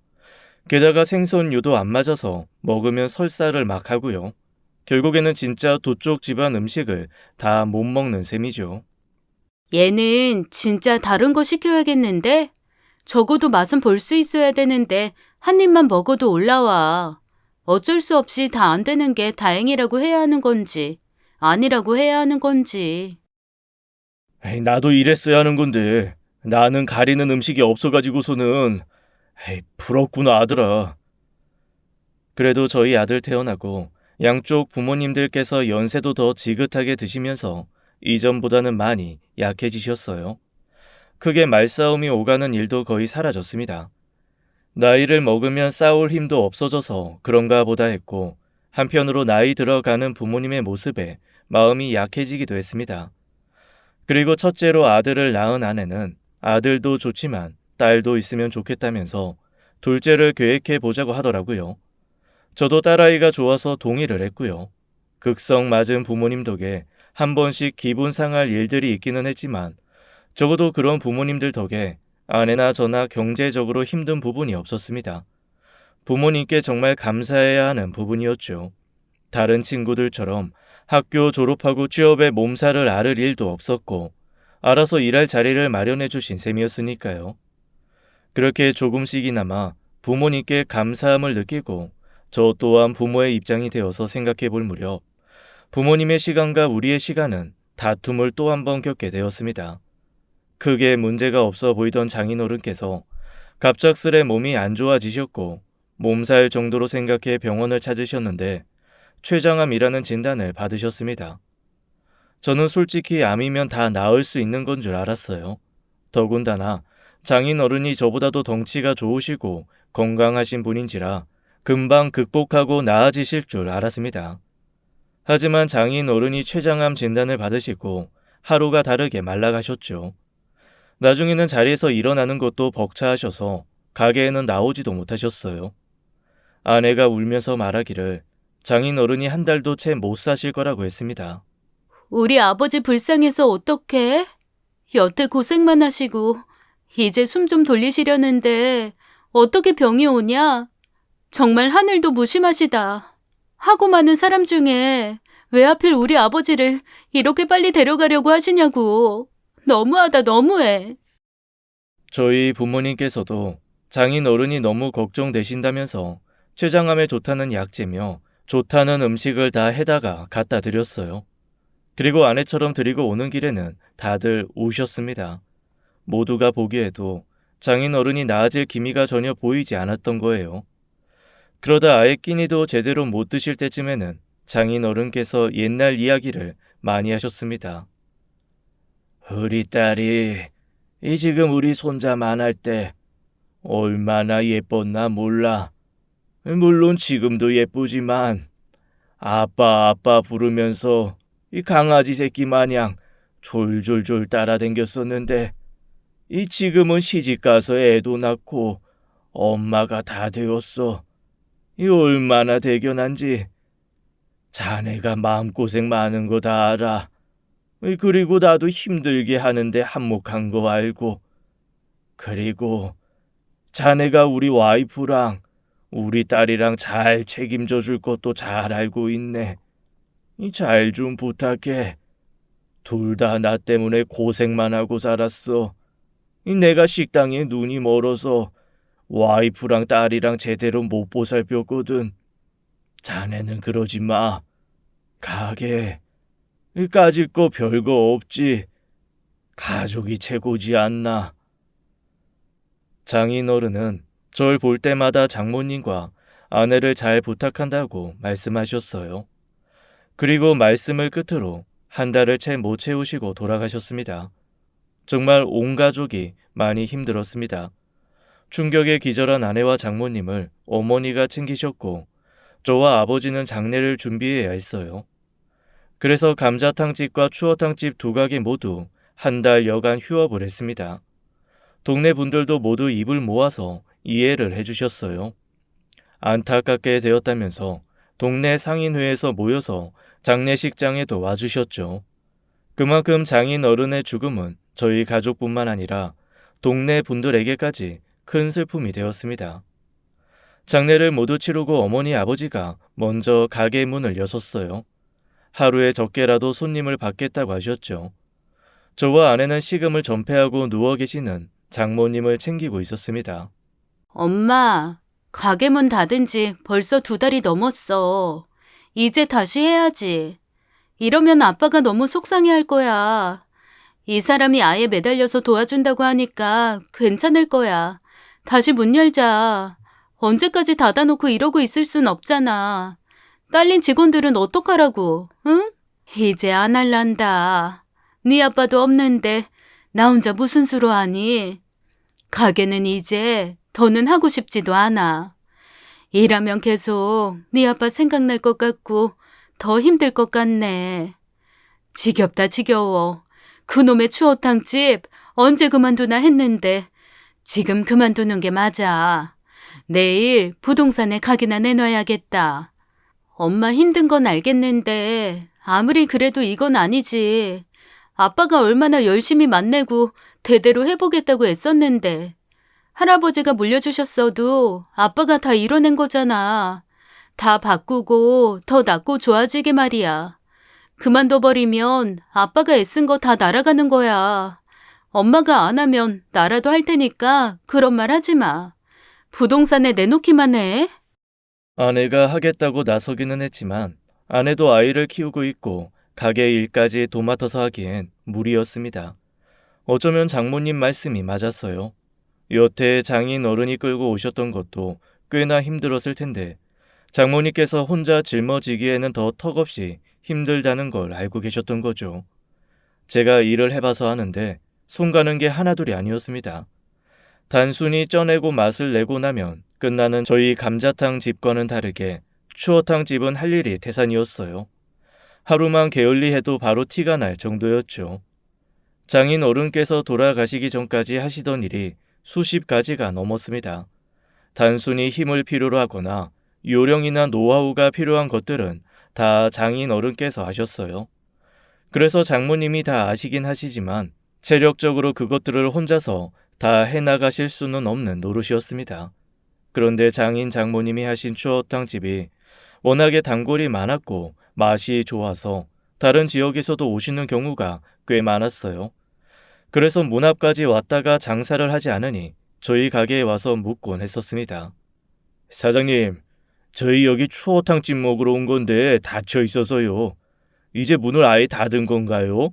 A: 게다가 생선류도 안 맞아서 먹으면 설사를 막 하고요. 결국에는 진짜 두 쪽 집안 음식을 다 못 먹는 셈이죠.
B: 얘는 진짜 다른 거 시켜야겠는데? 적어도 맛은 볼 수 있어야 되는데 한 입만 먹어도 올라와. 어쩔 수 없이 다 안 되는 게 다행이라고 해야 하는 건지 아니라고 해야 하는 건지.
A: 에이, 나도 이랬어야 하는 건데 나는 가리는 음식이 없어가지고서는 부럽구나 아들아. 그래도 저희 아들 태어나고 양쪽 부모님들께서 연세도 더 지긋하게 드시면서 이전보다는 많이 약해지셨어요. 크게 말싸움이 오가는 일도 거의 사라졌습니다. 나이를 먹으면 싸울 힘도 없어져서 그런가 보다 했고 한편으로 나이 들어가는 부모님의 모습에 마음이 약해지기도 했습니다. 그리고 첫째로 아들을 낳은 아내는 아들도 좋지만 딸도 있으면 좋겠다면서 둘째를 계획해 보자고 하더라고요. 저도 딸아이가 좋아서 동의를 했고요. 극성 맞은 부모님 덕에 한 번씩 기분 상할 일들이 있기는 했지만 적어도 그런 부모님들 덕에 아내나 저나 경제적으로 힘든 부분이 없었습니다. 부모님께 정말 감사해야 하는 부분이었죠. 다른 친구들처럼 학교 졸업하고 취업에 몸살을 앓을 일도 없었고 알아서 일할 자리를 마련해 주신 셈이었으니까요. 그렇게 조금씩이나마 부모님께 감사함을 느끼고 저 또한 부모의 입장이 되어서 생각해 볼 무렵 부모님의 시간과 우리의 시간은 다툼을 또 한 번 겪게 되었습니다. 크게 문제가 없어 보이던 장인어른께서 갑작스레 몸이 안 좋아지셨고 몸살 정도로 생각해 병원을 찾으셨는데 췌장암이라는 진단을 받으셨습니다. 저는 솔직히 암이면 다 나을 수 있는 건 줄 알았어요. 더군다나 장인어른이 저보다도 덩치가 좋으시고 건강하신 분인지라 금방 극복하고 나아지실 줄 알았습니다. 하지만 장인어른이 췌장암 진단을 받으시고 하루가 다르게 말라가셨죠. 나중에는 자리에서 일어나는 것도 벅차하셔서 가게에는 나오지도 못하셨어요. 아내가 울면서 말하기를 장인어른이 한 달도 채 못 사실 거라고 했습니다.
B: 우리 아버지 불쌍해서 어떡해? 여태 고생만 하시고 이제 숨 좀 돌리시려는데 어떻게 병이 오냐? 정말 하늘도 무심하시다. 하고 많은 사람 중에 왜 하필 우리 아버지를 이렇게 빨리 데려가려고 하시냐고. 너무하다, 너무해.
A: 저희 부모님께서도 장인어른이 너무 걱정되신다면서 췌장암에 좋다는 약재며 좋다는 음식을 다 해다가 갖다 드렸어요. 그리고 아내처럼 드리고 오는 길에는 다들 우셨습니다. 모두가 보기에도 장인어른이 나아질 기미가 전혀 보이지 않았던 거예요. 그러다 아예 끼니도 제대로 못 드실 때쯤에는 장인어른께서 옛날 이야기를 많이 하셨습니다. 우리 딸이 이 지금 우리 손자만 할 때 얼마나 예뻤나 몰라. 물론 지금도 예쁘지만 아빠 아빠 부르면서 이 강아지 새끼 마냥 졸졸졸 따라댕겼었는데 이 지금은 시집가서 애도 낳고 엄마가 다 되었어. 이 얼마나 대견한지. 자네가 마음고생 많은 거 다 알아. 그리고 나도 힘들게 하는데 한몫한 거 알고. 그리고 자네가 우리 와이프랑 우리 딸이랑 잘 책임져 줄 것도 잘 알고 있네. 잘 좀 부탁해. 둘 다 나 때문에 고생만 하고 살았어. 내가 식당에 눈이 멀어서 와이프랑 딸이랑 제대로 못 보살폈거든. 자네는 그러지 마. 가게 까짓 거 별거 없지. 가족이 최고지 않나. 장인어른은 절 볼 때마다 장모님과 아내를 잘 부탁한다고 말씀하셨어요. 그리고 말씀을 끝으로 한 달을 채 못 채우시고 돌아가셨습니다. 정말 온 가족이 많이 힘들었습니다. 충격에 기절한 아내와 장모님을 어머니가 챙기셨고 저와 아버지는 장례를 준비해야 했어요. 그래서 감자탕집과 추어탕집 두 가게 모두 한 달 여간 휴업을 했습니다. 동네 분들도 모두 입을 모아서 이해를 해주셨어요. 안타깝게 되었다면서 동네 상인회에서 모여서 장례식장에도 와주셨죠. 그만큼 장인 어른의 죽음은 저희 가족뿐만 아니라 동네 분들에게까지 큰 슬픔이 되었습니다. 장례를 모두 치르고 어머니 아버지가 먼저 가게 문을 여섰어요. 하루에 적게라도 손님을 받겠다고 하셨죠. 저와 아내는 식음을 전폐하고 누워 계시는 장모님을 챙기고 있었습니다.
B: 엄마, 가게 문 닫은 지 벌써 2달이 넘었어. 이제 다시 해야지. 이러면 아빠가 너무 속상해할 거야. 이 사람이 아예 매달려서 도와준다고 하니까 괜찮을 거야. 다시 문 열자. 언제까지 닫아놓고 이러고 있을 순 없잖아. 딸린 직원들은 어떡하라고, 응? 이제 안 할란다. 네 아빠도 없는데 나 혼자 무슨 수로 하니? 가게는 이제 더는 하고 싶지도 않아. 일하면 계속 네 아빠 생각날 것 같고 더 힘들 것 같네. 지겹다 지겨워. 그놈의 추어탕집 언제 그만두나 했는데 지금 그만두는 게 맞아. 내일 부동산에 가게나 내놔야겠다. 엄마 힘든 건 알겠는데 아무리 그래도 이건 아니지. 아빠가 얼마나 열심히 맛내고 대대로 해보겠다고 애썼는데 할아버지가 물려주셨어도 아빠가 다 이뤄낸 거잖아. 다 바꾸고 더 낫고 좋아지게 말이야. 그만둬버리면 아빠가 애쓴 거 다 날아가는 거야. 엄마가 안 하면 나라도 할 테니까 그런 말 하지 마. 부동산에 내놓기만 해.
A: 아내가 하겠다고 나서기는 했지만 아내도 아이를 키우고 있고 가게 일까지 도맡아서 하기엔 무리였습니다. 어쩌면 장모님 말씀이 맞았어요. 여태 장인 어른이 끌고 오셨던 것도 꽤나 힘들었을 텐데 장모님께서 혼자 짊어지기에는 더 턱없이 힘들다는 걸 알고 계셨던 거죠. 제가 일을 해봐서 하는데 손 가는 게 하나둘이 아니었습니다. 단순히 쪄내고 맛을 내고 나면 끝나는 저희 감자탕 집과는 다르게 추어탕 집은 할 일이 태산이었어요. 하루만 게을리해도 바로 티가 날 정도였죠. 장인 어른께서 돌아가시기 전까지 하시던 일이 수십 가지가 넘었습니다. 단순히 힘을 필요로 하거나 요령이나 노하우가 필요한 것들은 다 장인 어른께서 하셨어요. 그래서 장모님이 다 아시긴 하시지만 체력적으로 그것들을 혼자서 다 해나가실 수는 없는 노릇이었습니다. 그런데 장인 장모님이 하신 추어탕집이 워낙에 단골이 많았고 맛이 좋아서 다른 지역에서도 오시는 경우가 꽤 많았어요. 그래서 문 앞까지 왔다가 장사를 하지 않으니 저희 가게에 와서 묵곤 했었습니다. 사장님, 저희 여기 추어탕집 먹으러 온 건데 닫혀 있어서요. 이제 문을 아예 닫은 건가요?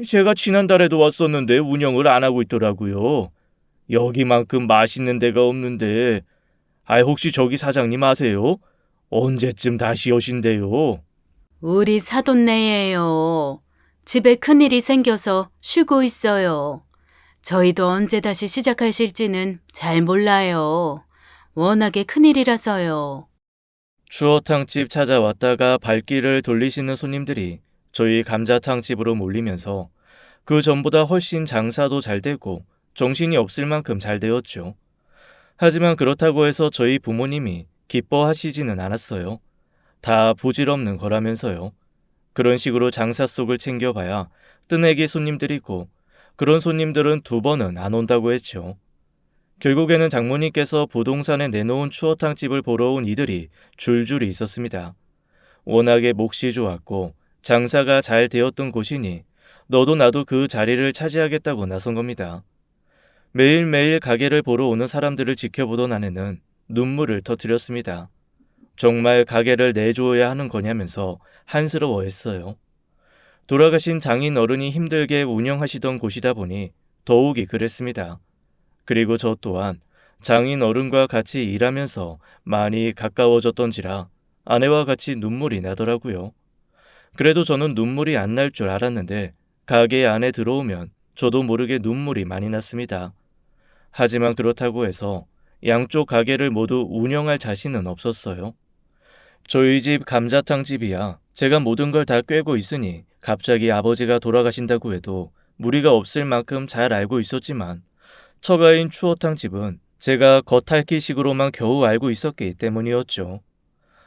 A: 제가 지난달에도 왔었는데 운영을 안 하고 있더라고요. 여기만큼 맛있는 데가 없는데 혹시 저기 사장님 아세요? 언제쯤 다시 오신대요?
B: 우리 사돈네예요. 집에 큰일이 생겨서 쉬고 있어요. 저희도 언제 다시 시작하실지는 잘 몰라요. 워낙에 큰일이라서요.
A: 추어탕집 찾아왔다가 발길을 돌리시는 손님들이 저희 감자탕집으로 몰리면서 그 전보다 훨씬 장사도 잘 되고 정신이 없을 만큼 잘 되었죠. 하지만 그렇다고 해서 저희 부모님이 기뻐하시지는 않았어요. 다 부질없는 거라면서요. 그런 식으로 장사 속을 챙겨봐야 뜨내기 손님들이고 그런 손님들은 2번은 안 온다고 했죠. 결국에는 장모님께서 부동산에 내놓은 추어탕집을 보러 온 이들이 줄줄이 있었습니다. 워낙에 몫이 좋았고 장사가 잘 되었던 곳이니 너도 나도 그 자리를 차지하겠다고 나선 겁니다. 매일매일 가게를 보러 오는 사람들을 지켜보던 아내는 눈물을 터뜨렸습니다. 정말 가게를 내줘야 하는 거냐면서 한스러워했어요. 돌아가신 장인 어른이 힘들게 운영하시던 곳이다 보니 더욱이 그랬습니다. 그리고 저 또한 장인 어른과 같이 일하면서 많이 가까워졌던지라 아내와 같이 눈물이 나더라고요. 그래도 저는 눈물이 안 날 줄 알았는데 가게 안에 들어오면 저도 모르게 눈물이 많이 났습니다. 하지만 그렇다고 해서 양쪽 가게를 모두 운영할 자신은 없었어요. 저희 집 감자탕집이야 제가 모든 걸 다 꿰고 있으니 갑자기 아버지가 돌아가신다고 해도 무리가 없을 만큼 잘 알고 있었지만 처가인 추어탕집은 제가 겉핥기식으로만 겨우 알고 있었기 때문이었죠.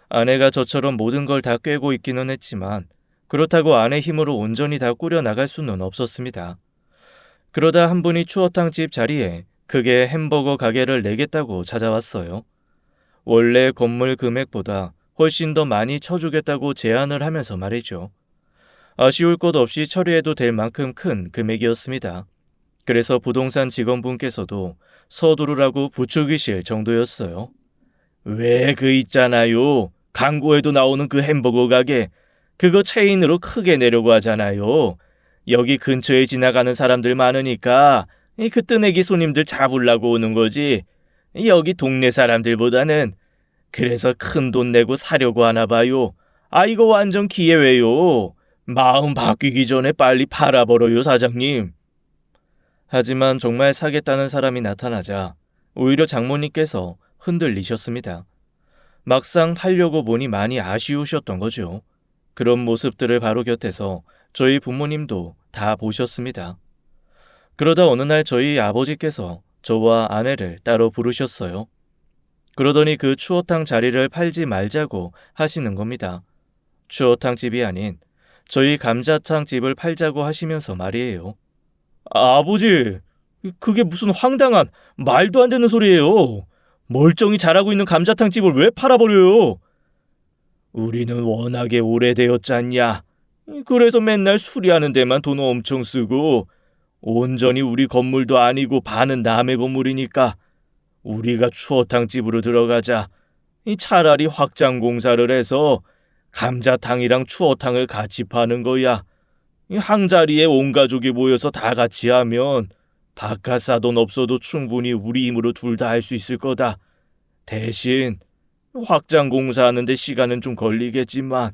A: 아내가 저처럼 모든 걸 다 꿰고 있기는 했지만 그렇다고 아내 힘으로 온전히 다 꾸려나갈 수는 없었습니다. 그러다 한 분이 추어탕집 자리에 크게 햄버거 가게를 내겠다고 찾아왔어요. 원래 건물 금액보다 훨씬 더 많이 쳐주겠다고 제안을 하면서 말이죠. 아쉬울 것 없이 처리해도 될 만큼 큰 금액이었습니다. 그래서 부동산 직원분께서도 서두르라고 부추기실 정도였어요. 왜 그 있잖아요. 광고에도 나오는 그 햄버거 가게. 그거 체인으로 크게 내려고 하잖아요. 여기 근처에 지나가는 사람들 많으니까 그 뜨내기 손님들 잡으려고 오는 거지. 여기 동네 사람들보다는. 그래서 큰 돈 내고 사려고 하나 봐요. 아, 이거 완전 기회예요. 마음 바뀌기 전에 빨리 팔아버려요, 사장님. 하지만 정말 사겠다는 사람이 나타나자 오히려 장모님께서 흔들리셨습니다. 막상 팔려고 보니 많이 아쉬우셨던 거죠. 그런 모습들을 바로 곁에서 저희 부모님도 다 보셨습니다. 그러다 어느 날 저희 아버지께서 저와 아내를 따로 부르셨어요. 그러더니 그 추어탕 자리를 팔지 말자고 하시는 겁니다. 추어탕 집이 아닌 저희 감자탕 집을 팔자고 하시면서 말이에요. 아버지, 그게 무슨 황당한 말도 안 되는 소리예요. 멀쩡히 잘하고 있는 감자탕 집을 왜 팔아버려요? 우리는 워낙에 오래되었잖냐. 그래서 맨날 수리하는 데만 돈 엄청 쓰고 온전히 우리 건물도 아니고 반은 남의 건물이니까 우리가 추어탕 집으로 들어가자. 차라리 확장 공사를 해서 감자탕이랑 추어탕을 같이 파는 거야. 한 자리에 온 가족이 모여서 다 같이 하면 바깥 사돈 없어도 충분히 우리 힘으로 둘 다 할 수 있을 거다. 대신 확장 공사하는데 시간은 좀 걸리겠지만.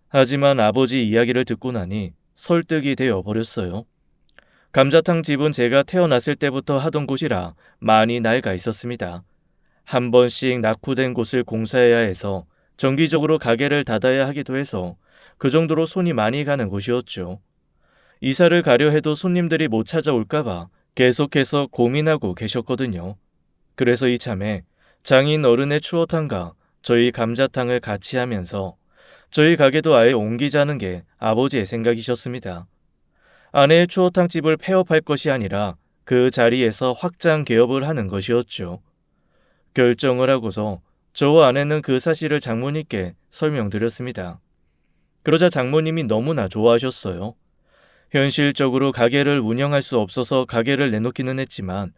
A: 하지만 아버지 이야기를 듣고 나니 설득이 되어 버렸어요. 감자탕 집은 제가 태어났을 때부터 하던 곳이라 많이 낡아 있었습니다. 한 번씩 낙후된 곳을 공사해야 해서 정기적으로 가게를 닫아야 하기도 해서 그 정도로 손이 많이 가는 곳이었죠. 이사를 가려 해도 손님들이 못 찾아올까봐 계속해서 고민하고 계셨거든요. 그래서 이참에 장인 어른의 추어탕과 저희 감자탕을 같이 하면서 저희 가게도 아예 옮기자는 게 아버지의 생각이셨습니다. 아내의 추어탕집을 폐업할 것이 아니라 그 자리에서 확장 개업을 하는 것이었죠. 결정을 하고서 저와 아내는 그 사실을 장모님께 설명드렸습니다. 그러자 장모님이 너무나 좋아하셨어요. 현실적으로 가게를 운영할 수 없어서 가게를 내놓기는 했지만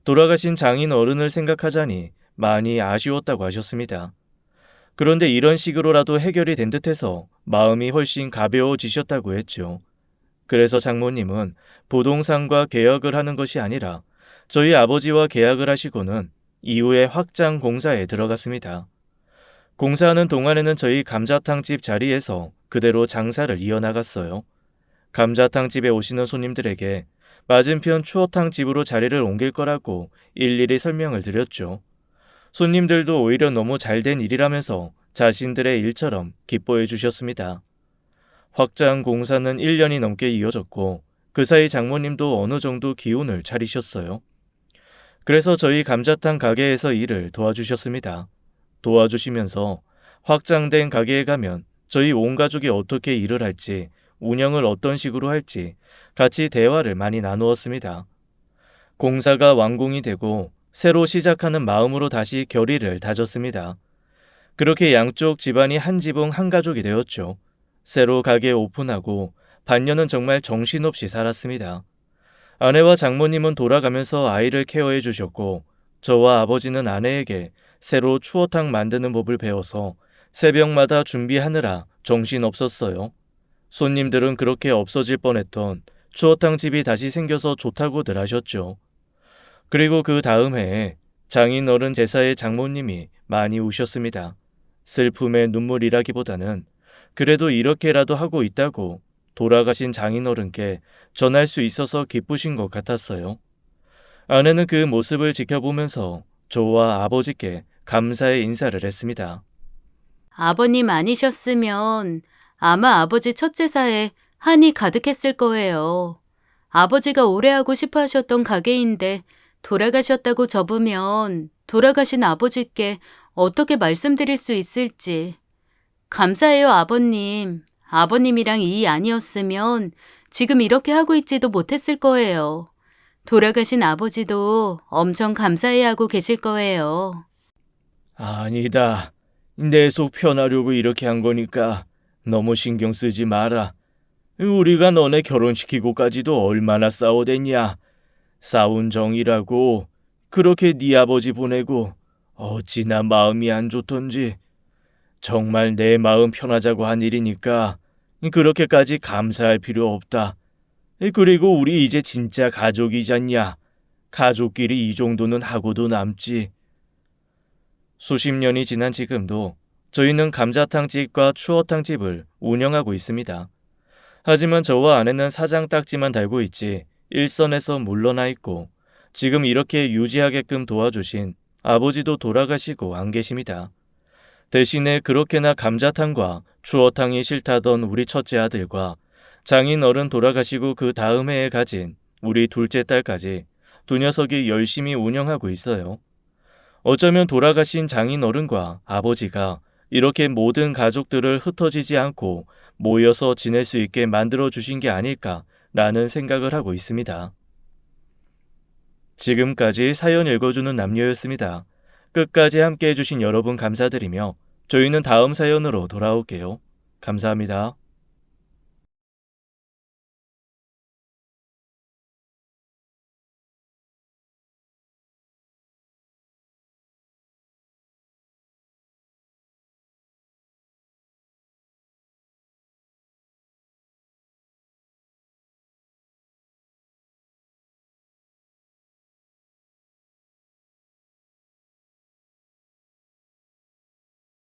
A: 돌아가신 장인 어른을 생각하자니 많이 아쉬웠다고 하셨습니다. 그런데 이런 식으로라도 해결이 된 듯해서 마음이 훨씬 가벼워지셨다고 했죠. 그래서 장모님은 부동산과 계약을 하는 것이 아니라 저희 아버지와 계약을 하시고는 이후에 확장 공사에 들어갔습니다. 공사하는 동안에는 저희 감자탕집 자리에서 그대로 장사를 이어나갔어요. 감자탕집에 오시는 손님들에게 맞은편 추어탕 집으로 자리를 옮길 거라고 일일이 설명을 드렸죠. 손님들도 오히려 너무 잘된 일이라면서 자신들의 일처럼 기뻐해 주셨습니다. 확장 공사는 1년이 넘게 이어졌고 그 사이 장모님도 어느 정도 기운을 차리셨어요. 그래서 저희 감자탕 가게에서 일을 도와주셨습니다. 도와주시면서 확장된 가게에 가면 저희 온 가족이 어떻게 일을 할지, 운영을 어떤 식으로 할지 같이 대화를 많이 나누었습니다. 공사가 완공이 되고 새로 시작하는 마음으로 다시 결의를 다졌습니다. 그렇게 양쪽 집안이 한 지붕 한 가족이 되었죠. 새로 가게 오픈하고 반년은 정말 정신없이 살았습니다. 아내와 장모님은 돌아가면서 아이를 케어해 주셨고 저와 아버지는 아내에게 새로 추어탕 만드는 법을 배워서 새벽마다 준비하느라 정신없었어요. 손님들은 그렇게 없어질 뻔했던 추어탕 집이 다시 생겨서 좋다고들 하셨죠. 그리고 그 다음 해에 장인어른 제사에 장모님이 많이 우셨습니다. 슬픔의 눈물이라기보다는 그래도 이렇게라도 하고 있다고 돌아가신 장인어른께 전할 수 있어서 기쁘신 것 같았어요. 아내는 그 모습을 지켜보면서 저와 아버지께 감사의 인사를 했습니다.
B: 아버님 아니셨으면 아마 아버지 첫 제사에 한이 가득했을 거예요. 아버지가 오래 하고 싶어 하셨던 가게인데 돌아가셨다고 접으면 돌아가신 아버지께 어떻게 말씀드릴 수 있을지. 감사해요, 아버님. 아버님이랑 이 아니었으면 지금 이렇게 하고 있지도 못했을 거예요. 돌아가신 아버지도 엄청 감사해하고 계실 거예요.
A: 아니다. 내 속 편하려고 이렇게 한 거니까 너무 신경 쓰지 마라. 우리가 너네 결혼시키고까지도 얼마나 싸워댔냐. 싸운 정이라고 그렇게 네 아버지 보내고 어찌나 마음이 안 좋던지. 정말 내 마음 편하자고 한 일이니까 그렇게까지 감사할 필요 없다. 그리고 우리 이제 진짜 가족이잖냐. 가족끼리 이 정도는 하고도 남지. 수십 년이 지난 지금도 저희는 감자탕집과 추어탕집을 운영하고 있습니다. 하지만 저와 아내는 사장 딱지만 달고 있지 일선에서 물러나 있고 지금 이렇게 유지하게끔 도와주신 아버지도 돌아가시고 안 계십니다. 대신에 그렇게나 감자탕과 추어탕이 싫다던 우리 첫째 아들과 장인 어른 돌아가시고 그 다음 해에 가진 우리 둘째 딸까지 두 녀석이 열심히 운영하고 있어요. 어쩌면 돌아가신 장인 어른과 아버지가 이렇게 모든 가족들을 흩어지지 않고 모여서 지낼 수 있게 만들어 주신 게 아닐까라는 생각을 하고 있습니다. 지금까지 사연 읽어주는 남녀였습니다. 끝까지 함께 해주신 여러분 감사드리며 저희는 다음 사연으로 돌아올게요. 감사합니다.